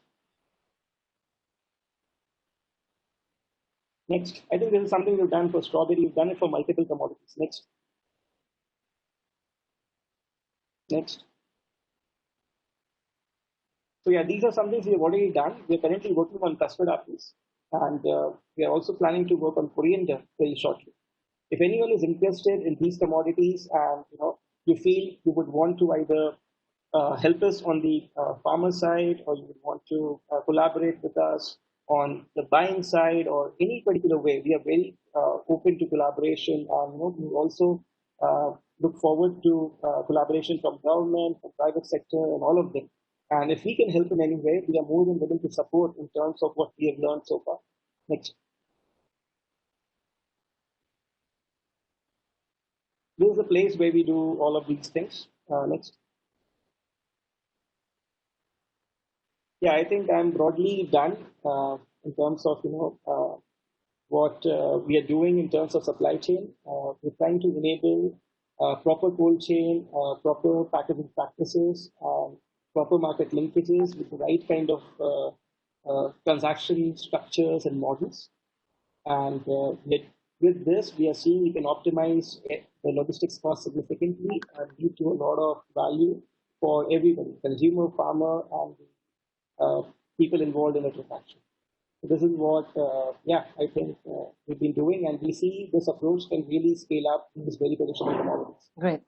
Next. I think this is something we've done for strawberry. We've done it for multiple commodities. Next. Next. So yeah, these are some things we have already done. We are currently working on custard apples, and we are also planning to work on coriander very shortly. If anyone is interested in these commodities and you feel you would want to either help us on the farmer side, or you would want to collaborate with us on the buying side, or any particular way, we are very open to collaboration. We also look forward to collaboration from government, from private sector, and all of them. And if we can help in any way, we are more than willing to support in terms of what we have learned so far. Next. This is a place where we do all of these things. Next. Yeah, I think I'm broadly done in terms of what we are doing in terms of supply chain. We're trying to enable proper cold chain, proper packaging practices, proper market linkages with the right kind of transaction structures and models. And with this, we are seeing we can optimize the logistics cost significantly and lead to a lot of value for everybody, consumer, farmer, and people involved in the transaction. So this is what, I think we've been doing, and we see this approach can really scale up in this very perishable commodities. Great.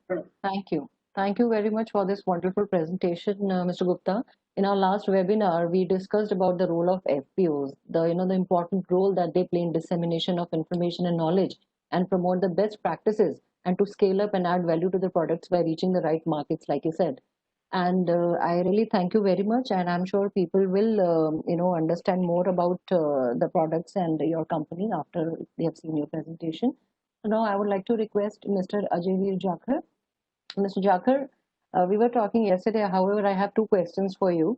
Thank you. Thank you very much for this wonderful presentation, Mr. Gupta. In our last webinar, we discussed about the role of FPOs, the important role that they play in dissemination of information and knowledge, and promote the best practices, and to scale up and add value to the products by reaching the right markets, like you said. And I really thank you very much, and I'm sure people will understand more about the products and your company after they have seen your presentation. So now I would like to request Mr. Ajayveer Jakhar. Mr. Jakhar, we were talking yesterday, however, I have two questions for you.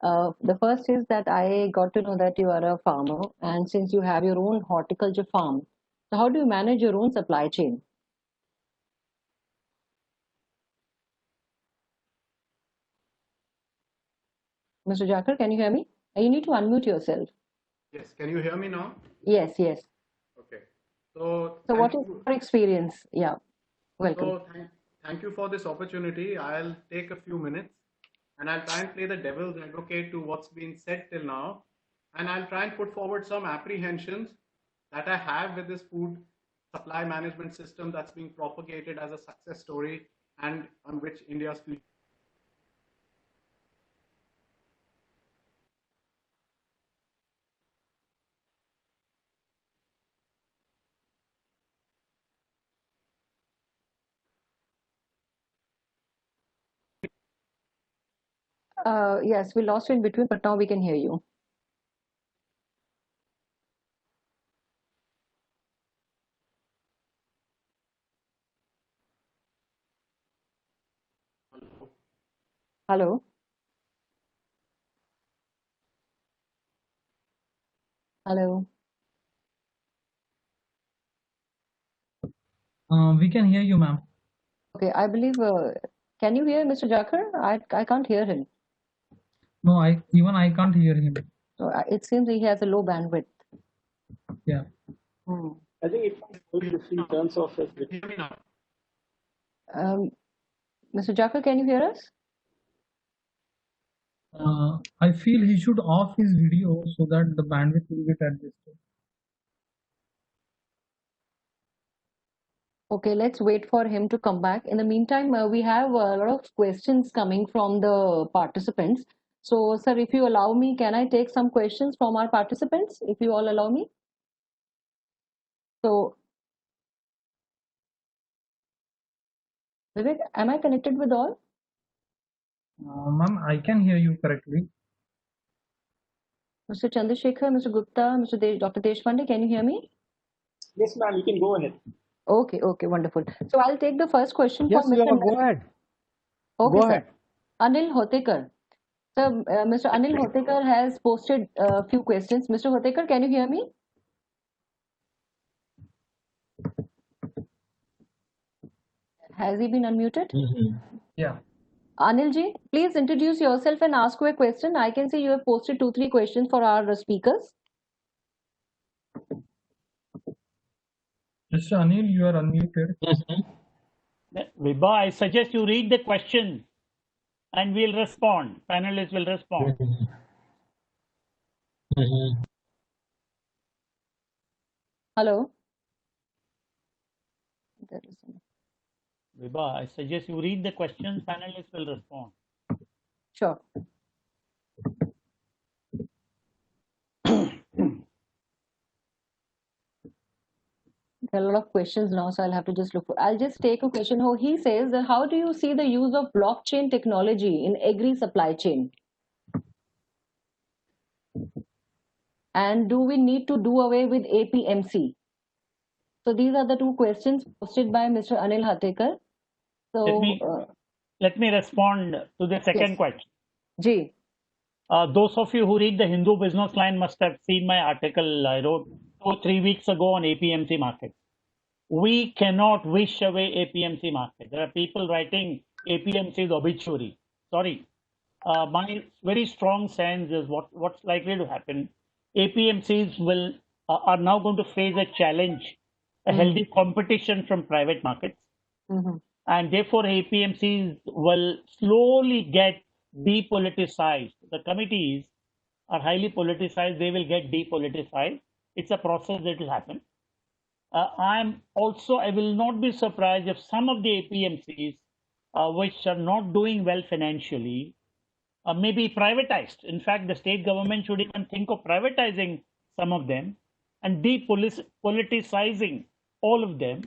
The first is that I got to know that you are a farmer, and since you have your own horticulture farm, so how do you manage your own supply chain? Mr. Jakhar, can you hear me? You need to unmute yourself. Yes, can you hear me now? Yes, yes. Okay. So what is your experience? Yeah, welcome. So thank you for this opportunity. I'll take a few minutes and I'll try and play the devil's advocate to what's been said till now. And I'll try and put forward some apprehensions that I have with this food supply management system that's being propagated as a success story and on which India's future. Yes, we lost you in between, but now we can hear you. Hello. Hello. We can hear you, ma'am. Okay, I believe. Can you hear Mr. Jakar? I can't hear him. No, even I can't hear him. So it seems he has a low bandwidth. Yeah. I think it's good if he turns off his video. Hear me now. Mr. Jakar, can you hear us? I feel he should off his video so that the bandwidth will get adjusted. Okay, let's wait for him to come back. In the meantime, we have a lot of questions coming from the participants. So, sir, if you allow me, can I take some questions from our participants, if you all allow me? So, Vivek, am I connected with all? Ma'am, I can hear you correctly. Mr. Chandrasekhar, Mr. Gupta, Dr. Deshpande, can you hear me? Yes, ma'am, you can go ahead. Okay, wonderful. So I'll take the first question Yes, from Mr. Vibha, go ahead. Okay, Go sir. ahead. Anil Hotekar. Sir, Mr. Anil Hotekar has posted a few questions. Mr. Hotekar, can you hear me? Has he been unmuted? Yeah. Anil ji, please introduce yourself and ask you a question. I can see you have posted 2-3 questions for our speakers. Mr. Anil, you are unmuted. Vibha, I suggest you read the question and we'll respond. Panelists will respond. Hello. Vibha, I suggest you read the questions, panelists will respond. Sure. There are a lot of questions now, so I'll have to just look for. I'll just take a question. Oh, he says that how do you see the use of blockchain technology in agri supply chain? And do we need to do away with APMC? So these are the two questions posted by Mr. Anil Hatekar. So let me respond to the second question. Ji. Those of you who read the Hindu Business Line must have seen my article I wrote 2 or 3 weeks ago on APMC market. We cannot wish away APMC market. There are people writing APMC is obituary. Sorry. My very strong sense is what's likely to happen. APMCs are now going to face a challenge, a healthy competition from private markets. And therefore APMCs will slowly get depoliticized. The committees are highly politicized. They will get depoliticized. It's a process that will happen. I will not be surprised if some of the APMCs, which are not doing well financially, may be privatized. In fact, the state government should even think of privatizing some of them and depoliticizing all of them,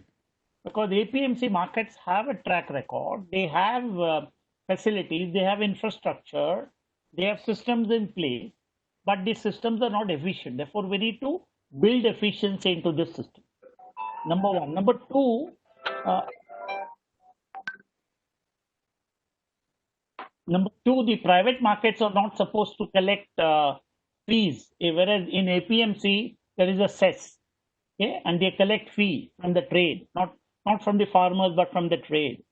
because APMC markets have a track record. They have facilities, they have infrastructure, they have systems in place, but these systems are not efficient. Therefore, we need to build efficiency into this system. Number one. Number two, the private markets are not supposed to collect fees, whereas in APMC there is a cess, okay, and they collect fee from the trade, not from the farmers but from the trade.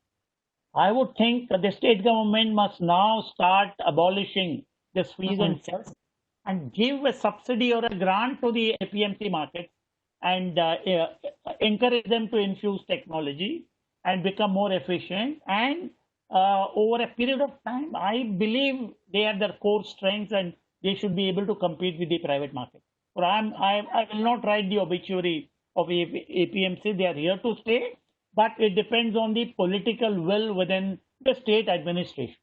I would think that the state government must now start abolishing this fees and cess and give a subsidy or a grant to the APMC market and encourage them to infuse technology and become more efficient. And over a period of time, I believe they have their core strengths and they should be able to compete with the private market. But I will not write the obituary of APMC. They are here to stay, but it depends on the political will within the state administration.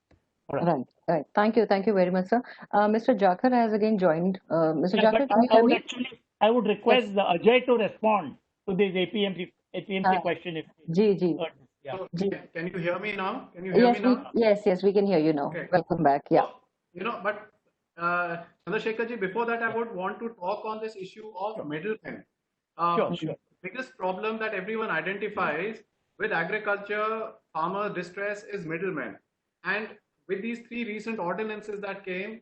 Right. Thank you very much, sir. Mr. Jakar has again joined. Mr. Jakar, can you hear me? I would request Ajay to respond to this APMC question. Yeah. So, can you hear me now? Can you hear me now? Yes, we can hear you now. Okay. Welcome back. Yeah. But Chandrasekhar ji, before that, I would want to talk on this issue of middlemen. Sure. Biggest problem that everyone identifies with agriculture, farmer distress is middlemen. And with these three recent ordinances that came,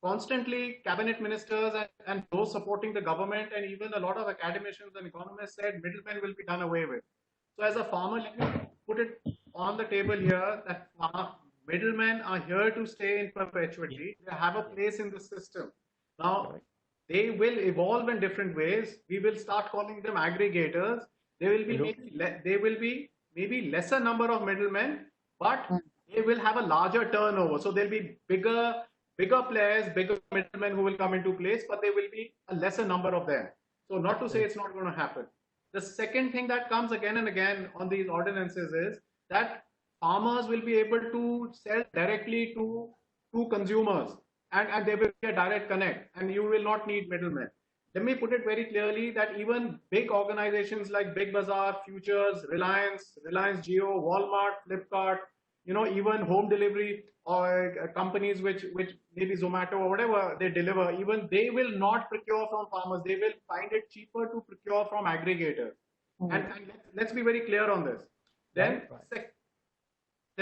constantly cabinet ministers and those supporting the government and even a lot of academicians and economists said middlemen will be done away with. So as a farmer, let me put it on the table here that middlemen are here to stay in perpetuity. They have a place in the system. Now, they will evolve in different ways. We will start calling them aggregators. There will be maybe lesser number of middlemen, but they will have a larger turnover. So there'll be bigger players, bigger middlemen who will come into place, but there will be a lesser number of them. So not to say it's not going to happen. The second thing that comes again and again on these ordinances is that farmers will be able to sell directly to consumers, and there will be a direct connect, and you will not need middlemen. Let me put it very clearly that even big organizations like Big Bazaar, Futures, Reliance Jio, Walmart, Flipkart, even home delivery or companies which maybe Zomato or whatever they deliver, even they will not procure from farmers. They will find it cheaper to procure from aggregators. And let's be very clear on this. Then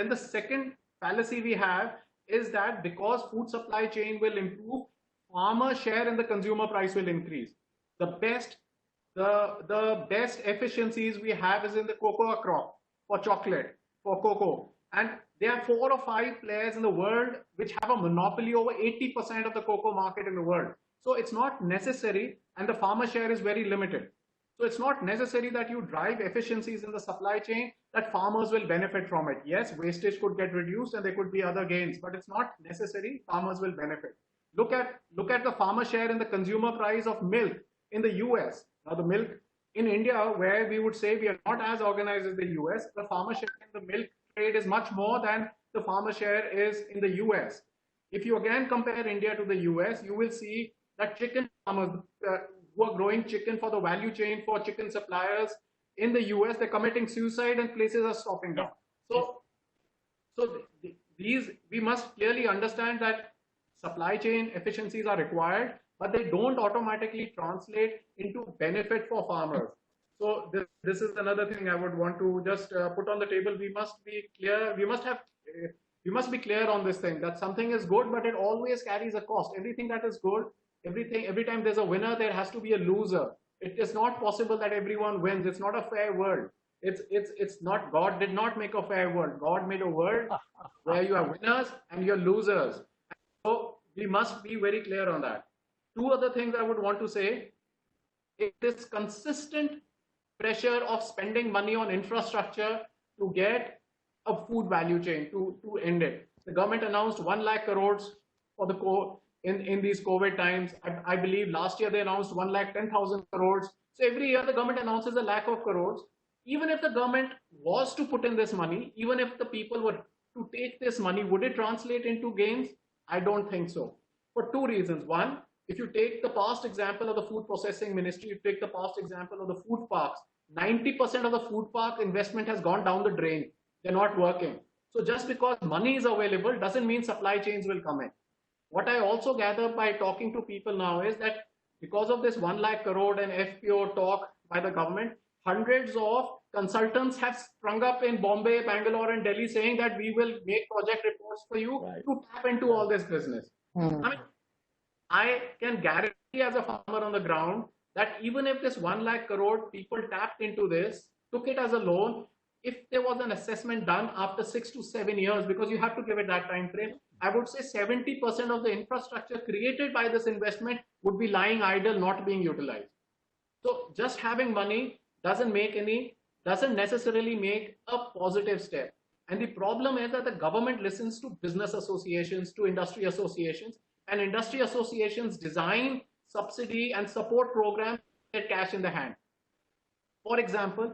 the second fallacy we have is that because food supply chain will improve, farmer share in the consumer price will increase. The best efficiencies we have is in the cocoa crop, for chocolate, for cocoa. And there are 4 or 5 players in the world which have a monopoly over 80% of the cocoa market in the world. So it's not necessary, and the farmer share is very limited. So it's not necessary that you drive efficiencies in the supply chain that farmers will benefit from it. Yes, wastage could get reduced and there could be other gains, but it's not necessary farmers will benefit. Look at the farmer share in the consumer price of milk in the US. Now the milk in India, where we would say we are not as organized as the US, the farmer share in the milk trade is much more than the farmer share is in the US. If you again compare India to the US, you will see that chicken farmers who are growing chicken for the value chain for chicken suppliers in the US, they're committing suicide and places are stopping down. So these, we must clearly understand that supply chain efficiencies are required, but they don't automatically translate into benefit for farmers. So this is another thing I would want to just put on the table. We must be clear. We must be clear on this thing that something is good, but it always carries a cost. Everything that is good, every time there's a winner, there has to be a loser. It is not possible that everyone wins. It's not a fair world. It's not, God did not make a fair world. God made a world where you are winners and you're losers. So we must be very clear on that. 2 other things I would want to say. It is consistent pressure of spending money on infrastructure to get a food value chain to end it. The government announced 1 lakh crores for the in these COVID times. I believe last year they announced 1,10,000 crores. So every year the government announces 1 lakh of crores. Even if the government was to put in this money, even if the people were to take this money, would it translate into gains? I don't think so. For 2 reasons. One, if you take the past example of the food processing ministry, you take the past example of the food parks, 90% of the food park investment has gone down the drain. They're not working. So just because money is available doesn't mean supply chains will come in. What I also gather by talking to people now is that because of this 1 lakh crore and FPO talk by the government, hundreds of consultants have sprung up in Bombay, Bangalore, and Delhi saying that we will make project reports for you to tap into all this business. I mean, I can guarantee as a farmer on the ground that even if this 1 lakh crore people tapped into this, took it as a loan, if there was an assessment done after 6 to 7 years, because you have to give it that time frame, I would say 70% of the infrastructure created by this investment would be lying idle, not being utilized. So just having money doesn't necessarily make a positive step. And the problem is that the government listens to business associations, to industry associations, and industry associations design subsidy and support programs to get cash in the hand. For example,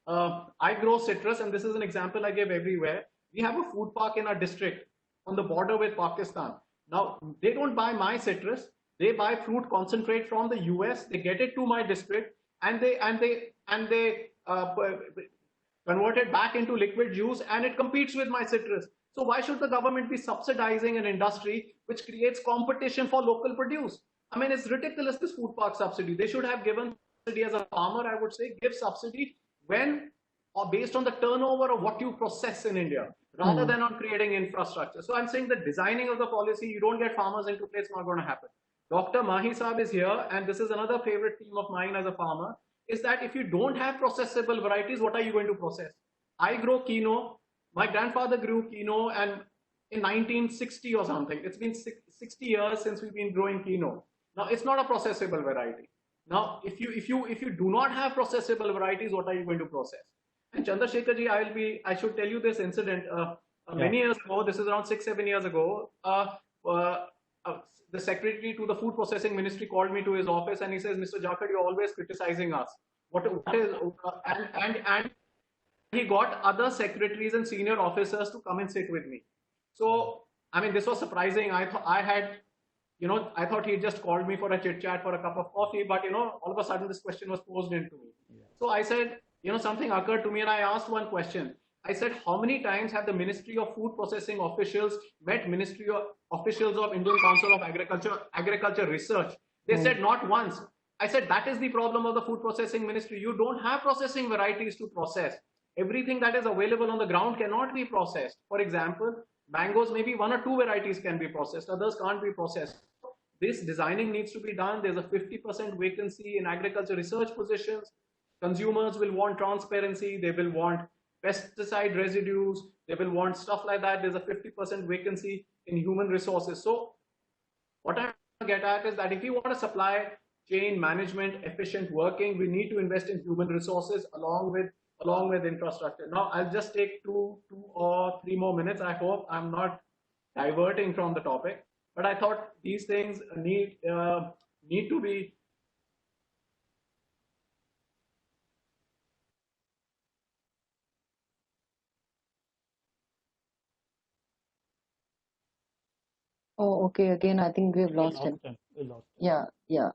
I grow citrus, and this is an example I give everywhere. We have a food park in our district on the border with Pakistan. Now, they don't buy my citrus. They buy fruit concentrate from the US. They get it to my district, and they convert it back into liquid juice, and it competes with my citrus. So why should the government be subsidizing an industry which creates competition for local produce? I mean, it's ridiculous, this food park subsidy. They should have given subsidy as a farmer, I would say, give subsidy when or based on the turnover of what you process in India, rather than on creating infrastructure. So I'm saying the designing of the policy, you don't get farmers into play, it's not going to happen. Dr. Mahi Saab is here, and this is another favorite theme of mine as a farmer, is that if you don't have processable varieties, what are you going to process? I grow quinoa, my grandfather grew quinoa, and in 1960 or something, it's been 60 years since we've been growing quinoa. Now, it's not a processable variety. Now, if you do not have processable varieties, what are you going to process? And Chandrasekhar ji, I should tell you this incident. Many years ago, this is around 6-7 years ago, the secretary to the food processing ministry called me to his office and he says, Mr. Jakar, you're always criticizing us. What is, and he got other secretaries and senior officers to come and sit with me. So, I mean, this was surprising. I thought he just called me for a chit chat for a cup of coffee, but all of a sudden this question was posed into me. So I said, something occurred to me and I asked one question. I said, how many times have the Ministry of Food Processing officials met Ministry of officials of Indian Council of Agriculture Research? They said not once. I said, that is the problem of the food processing ministry. You don't have processing varieties to process. Everything that is available on the ground cannot be processed. For example, mangoes, maybe 1 or 2 varieties can be processed, others can't be processed. This designing needs to be done. There's a 50% vacancy in agriculture research positions. Consumers will want transparency. They will want pesticide residues. They will want stuff like that. There's a 50% vacancy in human resources. So what I'm trying to get at is that if you want a supply chain management efficient working, we need to invest in human resources along with infrastructure. Now, I'll just take 2 or 3 more minutes. I hope I'm not diverting from the topic, but I thought these things need to be. Oh, okay. Again, I think we've lost him. We lost him. Yeah, yeah.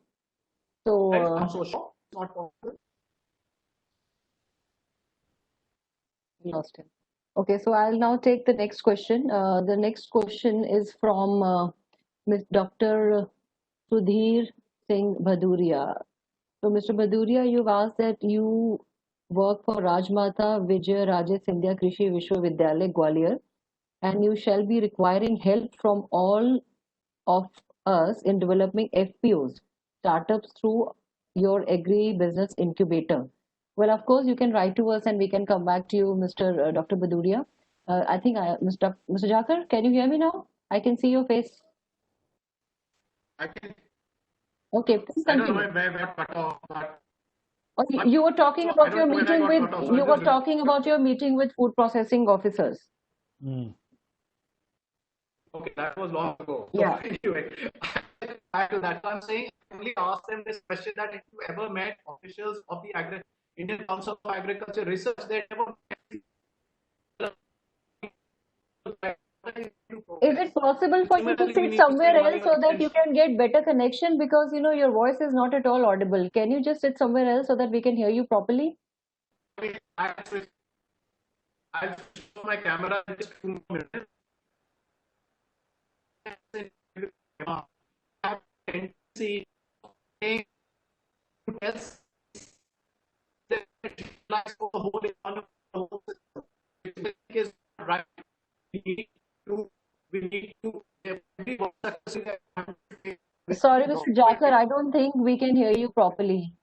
So, I'm so sure it's not possible. we lost him. Okay, so I'll now take the next question. The next question is from Dr. Sudhir Singh Bhaduria. So, Mr. Bhaduria, you've asked that you work for Rajmata Vijay Raje Scindia Krishi Vishwavidyalaya, Gwalior, and you shall be requiring help from all of us in developing FPOs, startups through your agri-business incubator. Well, of course, you can write to us and we can come back to you, Mr. Dr. Bhaduria. I think, Mr. Jakar, can you hear me now? I can see your face. I can. Okay, please I don't know continue. where I got cut off, but Okay, you were talking so I about don't your know when I meeting got with, cut off. So you I'll were just talking about your meeting with food processing officers. Okay, that was long ago. So Yeah. anyway, back to that. So I'm saying, I only asked them this question that if you ever met officials of the Indian Council of Agriculture Research, they never Is it possible for you to sit somewhere else so that you can get better connection? Because your voice is not at all audible. Can you just sit somewhere else so that we can hear you properly? I'll switch my camera in just 2 minutes. Sorry, Mr. Jakar, I don't think we can hear you properly.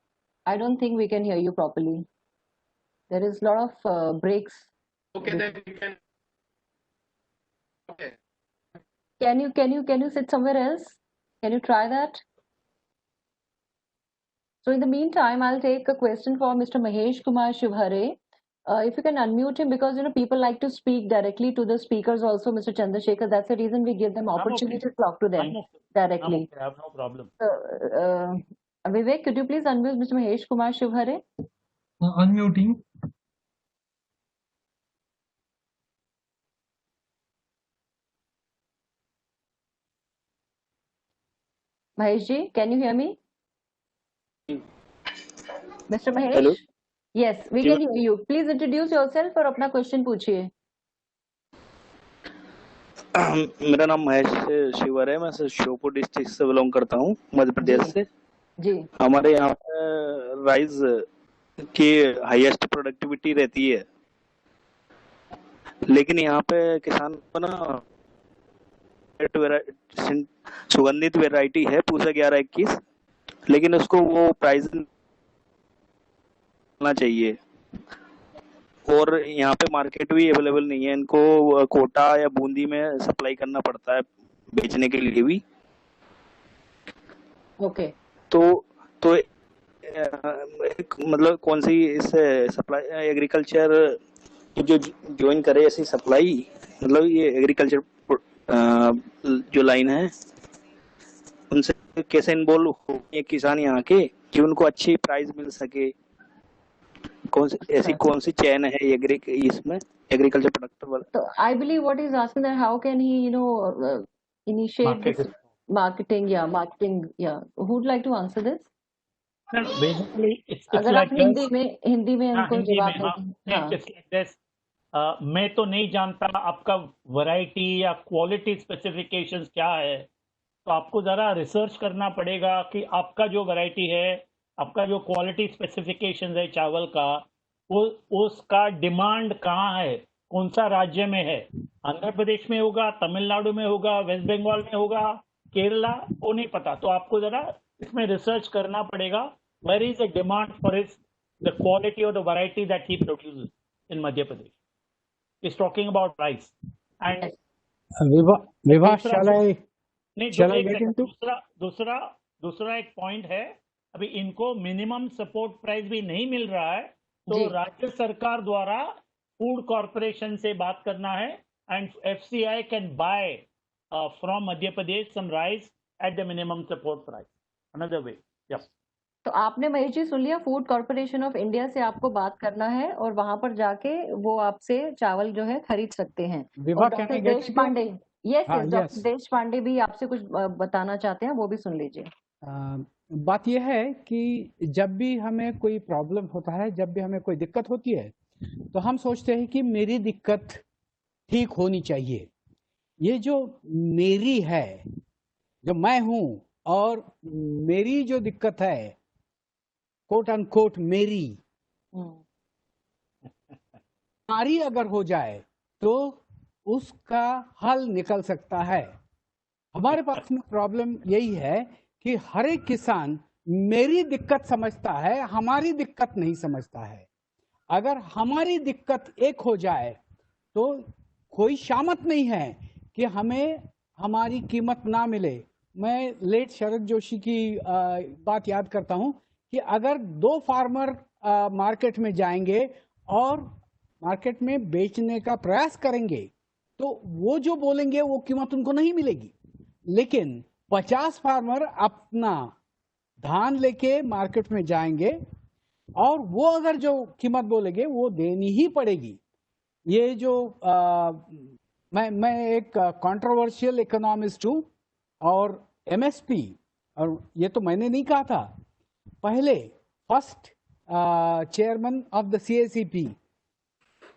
I don't think we can hear you properly. There is a lot of breaks. Okay, then we can. Okay. Can you sit somewhere else? Can you try that? So in the meantime, I'll take a question for Mr. Mahesh Kumar Shivhare. If you can unmute him, because people like to speak directly to the speakers also, Mr. Chandrasekhar. That's the reason we give them opportunity to talk to them directly. I have no problem. Vivek, could you please unmute Mr. Mahesh Kumar Shivhare? Unmuting. Mahesh ji, can you hear me? Mr. Mahesh? Hello? Yes, we can hear you. Please introduce yourself और अपना question पूछिए. मेरा नाम महेश शिवर है, मैं Sheopur district से belong करता हूँ, मध्य प्रदेश जी से। जी हमारे यहाँ पे राइस की हाईएस्ट प्रोडक्टिविटी रहती है, लेकिन यहाँ पे किसान को ना सुगंधित वेराइटी है पूसा 1121, लेकिन उसको वो प्राइस मिलना चाहिए, और यहाँ पे मार्केट भी अवेलेबल नहीं है, इनको कोटा या बूंदी में सप्लाई करना पड़ता है बेचने के लिए भी। ओके तो मतलब कौन सी इस सप्लाई एग्रीकल्चर जो ज्वाइन करे ऐसी सप्लाई, मतलब ये एग्रीकल्चर जो लाइन है उनसे कैसे इन्वॉल्व हो ये किसान यहाँ के कि उनको अच्छी प्राइस मिल सके, ऐसी कौन सी चैन है इसमें एग्रीकल्चर प्रोडक्ट वाला? तो I believe what is asking that how can he initiate this marketing who would like to answer this? Basically it's अगर like आप हिंदी में उनको हिंदी जवाब में, दें। हाँ it's like this. मैं तो नहीं जानता आपका वैरायटी या क्वालिटी स्पेसिफिकेशंस क्या है, तो आपको जरा रिसर्च करना पड़ेगा कि आपका जो वैरायटी है, आपका जो क्वालिटी स्पेसिफिकेशंस है चावल का, वो उसका डिमांड कहाँ है, कौन सा राज्य में है, आंध्र प्रदेश में होगा, तमिलनाडु में होगा, वेस्ट बंगाल में होगा, केरला, वो नहीं पता, तो आपको जरा इसमें रिसर्च करना पड़ेगा। Where is the demand for the quality और the variety that he produces in Madhya Pradesh. Is talking about rice and Vibha, shall I get into? दूसरा एक पॉइंट है, अभी इनको मिनिमम सपोर्ट प्राइस भी नहीं मिल रहा है, तो राज्य सरकार द्वारा फूड कॉर्पोरेशन से बात करना है, and FCI can buy from Madhya Pradesh some rice at the minimum support price, another way. Yes, तो आपने महेश जी सुन लिया, फूड कॉर्पोरेशन ऑफ इंडिया से आपको बात करना है और वहां पर जाके वो आपसे चावल जो है खरीद सकते हैं। विभा, डॉक्टर देश पांडे, डॉक्टर देश पांडे भी आपसे कुछ बताना चाहते हैं, वो भी सुन लीजिए। बात यह है कि जब भी हमें कोई प्रॉब्लम होता है, जब भी हमें कोई दिक्कत होती है, तो हम सोचते हैं कि मेरी दिक्कत ठीक होनी चाहिए। ये जो मेरी है, जो मैं हूं, और मेरी जो दिक्कत है, कोट अनकोट मेरी, हमारी अगर हो जाए तो उसका हल निकल सकता है। हमारे पास में प्रॉब्लम यही है कि हर एक किसान मेरी दिक्कत समझता है, हमारी दिक्कत नहीं समझता है। अगर हमारी दिक्कत एक हो जाए तो कोई शामत नहीं है कि हमें हमारी कीमत ना मिले। मैं लेट शरद जोशी की बात याद करता हूं कि अगर दो फार्मर मार्केट में जाएंगे और मार्केट में बेचने का प्रयास करेंगे, तो वो जो बोलेंगे वो कीमत उनको नहीं मिलेगी, लेकिन 50 फार्मर अपना धान लेके मार्केट में जाएंगे और वो अगर जो कीमत बोलेंगे वो देनी ही पड़ेगी। ये जो मैं एक कंट्रोवर्शियल इकोनॉमिस्ट हूं, और MSP, और ये तो मैंने नहीं कहा था, पहले first chairman of the CACP,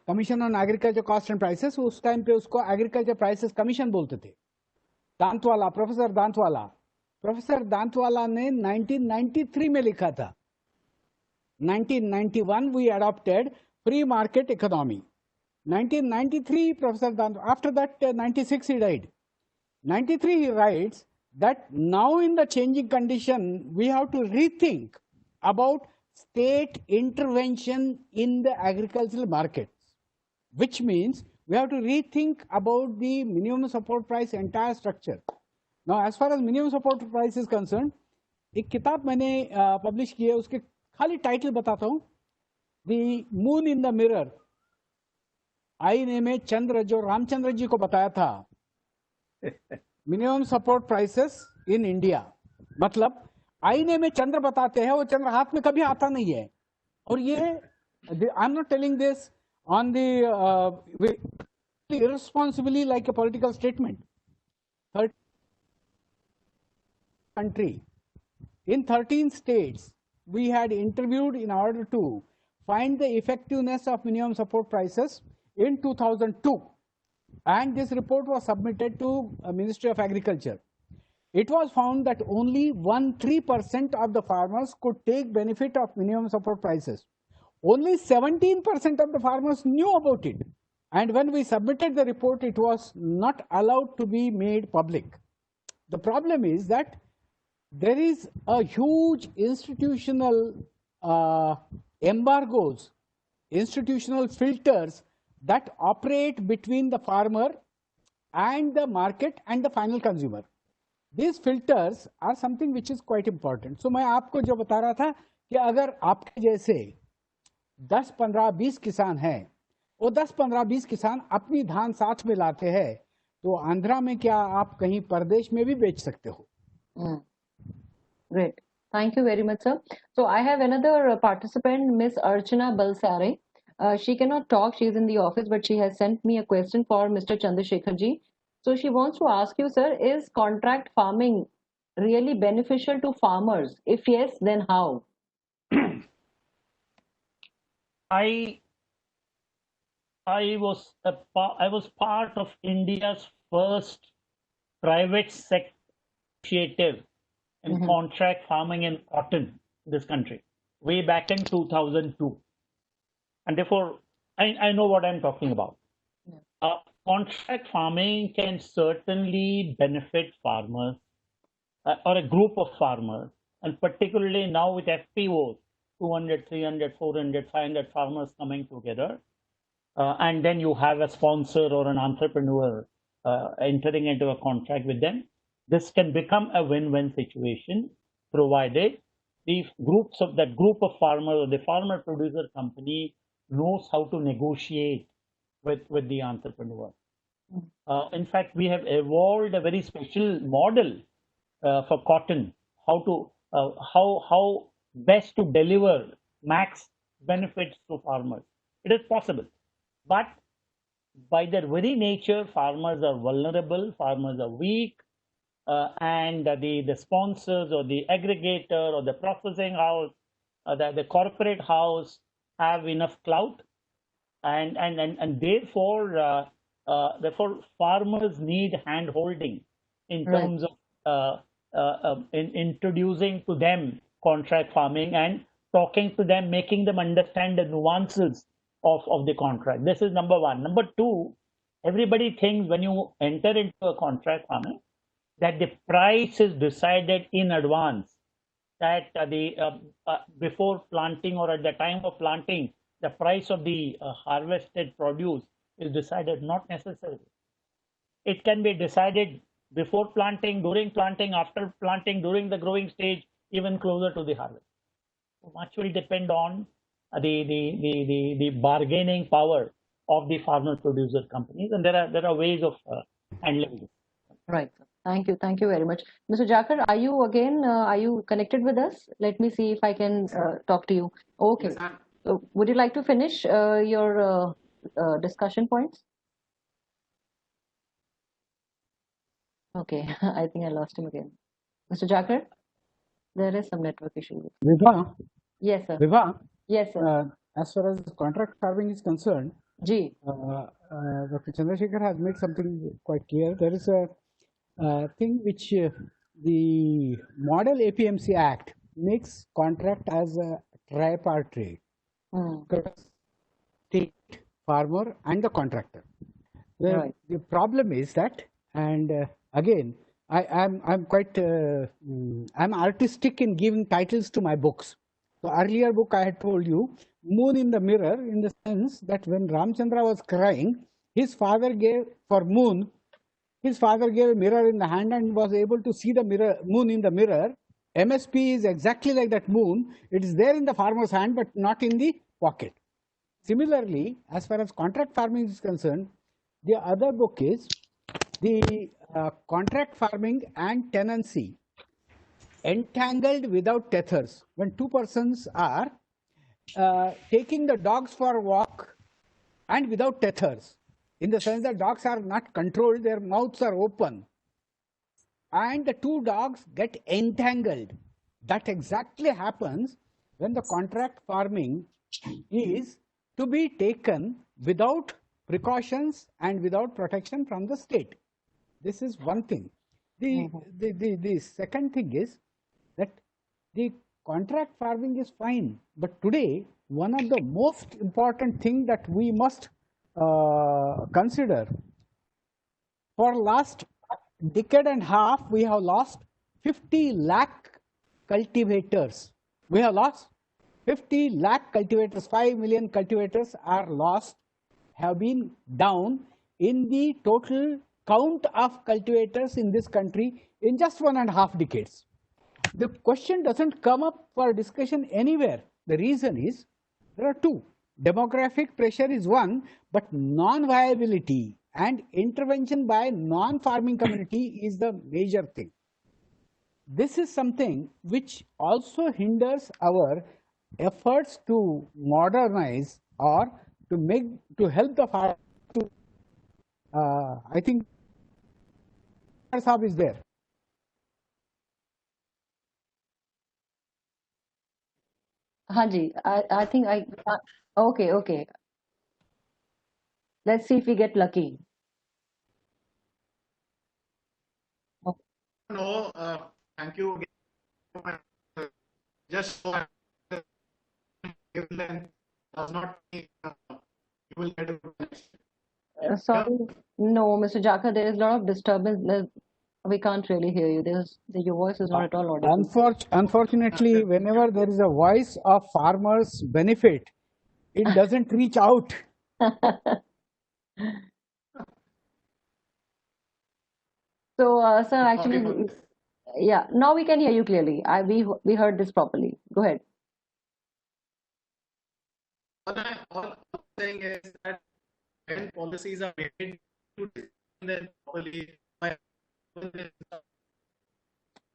commission on agriculture cost and prices, उस टाइम पे उसको एग्रीकल्चर प्राइसेस कमीशन बोलते थे, दांतवाला, प्रोफेसर दांतवाला ने 1993 में लिखा था। 1991 we adopted free market economy. 1993 Professor Dantwala, after that 96 he died. 93 he writes that now in the changing condition we have to rethink about state intervention in the agricultural markets, which means we have to rethink about the minimum support price entire structure. Now as far as minimum support price is concerned, एक किताब मैंने publish की है, उसके खाली title बताता हूं, the moon in the mirror. आईने में चंद्र, जो रामचंद्र जी को बताया था, minimum support prices in India, मतलब आईने में चंद्र बताते हैं, वो चंद्र हाथ में कभी आता नहीं है। और ये I am not telling this on the irresponsibly like a political statement. Third country, in 13 states we had interviewed in order to find the effectiveness of minimum support prices in 2002, and this report was submitted to Ministry of Agriculture. It was found that only 3% of the farmers could take benefit of minimum support prices. Only 17% of the farmers knew about it. And when we submitted the report, it was not allowed to be made public. The problem is that there is a huge institutional embargoes, institutional filters that operate between the farmer and the market and the final consumer. These filters are something which is quite important. So मैं आपको जो बता रहा था कि अगर आपके जैसे 10, 15, 20 किसान हैं, वो 10, 15, 20 किसान अपनी धान साथ में लाते हैं, तो आंध्रा में क्या आप कहीं परदेश में भी बेच सकते हो? Great. Thank you very much, sir. So I have another participant, Miss Archana Balsare. She cannot talk. She is in the office, but she has sent me a question for Mr. Chandrasekhar ji. So she wants to ask you, sir, is contract farming really beneficial to farmers? If yes, then how? I was part of India's first private sector initiative in contract farming in cotton in this country way back in 2002, and therefore I know what I'm talking about. Contract farming can certainly benefit farmers or a group of farmers, and particularly now with FPOs, 200, 300, 400, 500 farmers coming together, and then you have a sponsor or an entrepreneur entering into a contract with them. This can become a win-win situation, provided the group of farmers or the farmer producer company knows how to negotiate with the entrepreneur. In fact, we have evolved a very special model for cotton, how best to deliver max benefits to farmers. It is possible, but by their very nature, farmers are vulnerable, farmers are weak, and the sponsors or the aggregator or the processing house, the corporate house have enough clout, and therefore farmers need hand holding in terms of in introducing to them contract farming and talking to them, making them understand the nuances of the contract. This is number one. Number two, everybody thinks when you enter into a contract farming that the price is decided in advance, that before planting or at the time of planting, the price of the harvested produce is decided. Not necessarily. It can be decided before planting, during planting, after planting, during the growing stage, even closer to the harvest. So much will depend on the bargaining power of the farmer producer companies, and there are ways of handling this. Right. Thank you very much. Mr. Jakar, are you connected with us? Let me see if I can talk to you. Okay. Yes, so would you like to finish your discussion points? Okay, I think I lost him again. Mr. Jakar, there is some network issue. Vibha? Yes, sir. Vibha? Yes, sir. As far as contract farming is concerned, Ji. Dr. Chandrasekhar has made something quite clear. There is a thing which the Model APMC Act makes contract as a tripartite. State, farmer, and the contractor. The problem is that, and again, I'm quite I'm artistic in giving titles to my books. The earlier book I had told you, Moon in the Mirror, in the sense that when Ramchandra was crying, his father gave for Moon. His father gave a mirror in the hand and was able to see the moon in the mirror. MSP is exactly like that moon. It is there in the farmer's hand, but not in the pocket. Similarly, as far as contract farming is concerned, the other book is the contract farming and tenancy, entangled without tethers. When two persons are taking the dogs for a walk and without tethers, in the sense that dogs are not controlled, their mouths are open, and the two dogs get entangled. That exactly happens when the contract farming is to be taken without precautions and without protection from the state. This is one thing. The second thing is that the contract farming is fine, but today one of the most important thing that we must consider, for last decade and a half we have lost 50 lakh cultivators. We have lost 50 lakh cultivators. 5 million cultivators are lost, have been down in the total count of cultivators in this country in just 1.5 decades. The question doesn't come up for discussion anywhere. The reason is there are two. Demographic pressure is one, but non-viability and intervention by non-farming community is the major thing. This is something which also hinders our efforts to modernize or to help the farmer to, I think Saab is there. Haji, I think okay. Let's see if we get lucky. No, thank you again. Just so does not mean you will get a connection. Sorry, no, Mr. Jaka, there is a lot of disturbance. We can't really hear you. Your voice is not at all audible. Unfortunately, whenever there is a voice of farmers' benefit, it doesn't reach out. So, sir, actually, yeah, now we can hear you clearly. We heard this properly. Go ahead. All I'm saying is that when policies are made to design them properly,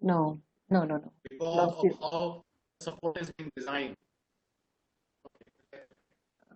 No. because of how support is being designed.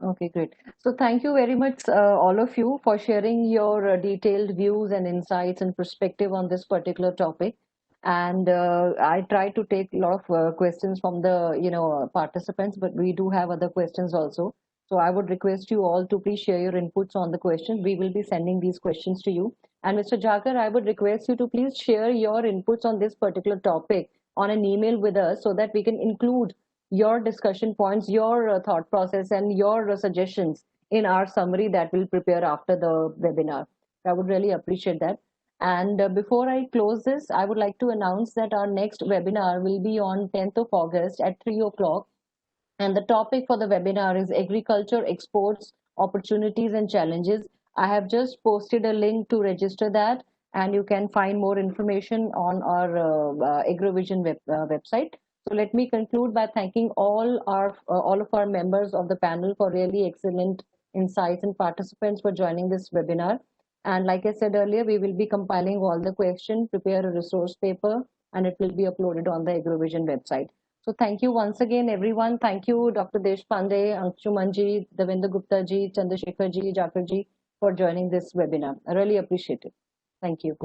Okay, great. So thank you very much, all of you, for sharing your detailed views and insights and perspective on this particular topic. And I tried to take a lot of questions from the participants, but we do have other questions also. So I would request you all to please share your inputs on the questions. We will be sending these questions to you. And Mr. Jakar, I would request you to please share your inputs on this particular topic on an email with us so that we can include your discussion points, your thought process, and your suggestions in our summary that we'll prepare after the webinar. I would really appreciate that. And before I close this, I would like to announce that our next webinar will be on 10th of August at 3 o'clock. And the topic for the webinar is agriculture exports, opportunities and challenges. I have just posted a link to register that, and you can find more information on our AgroVision website. So let me conclude by thanking all of our members of the panel for really excellent insights and participants for joining this webinar. And like I said earlier, we will be compiling all the questions, prepare a resource paper, and it will be uploaded on the AgroVision website. So thank you once again, everyone. Thank you, Dr. Deshpande, Anshuman ji, Devendra Gupta ji, Chandrasekhar ji, Jakar ji, for joining this webinar. I really appreciate it. Thank you.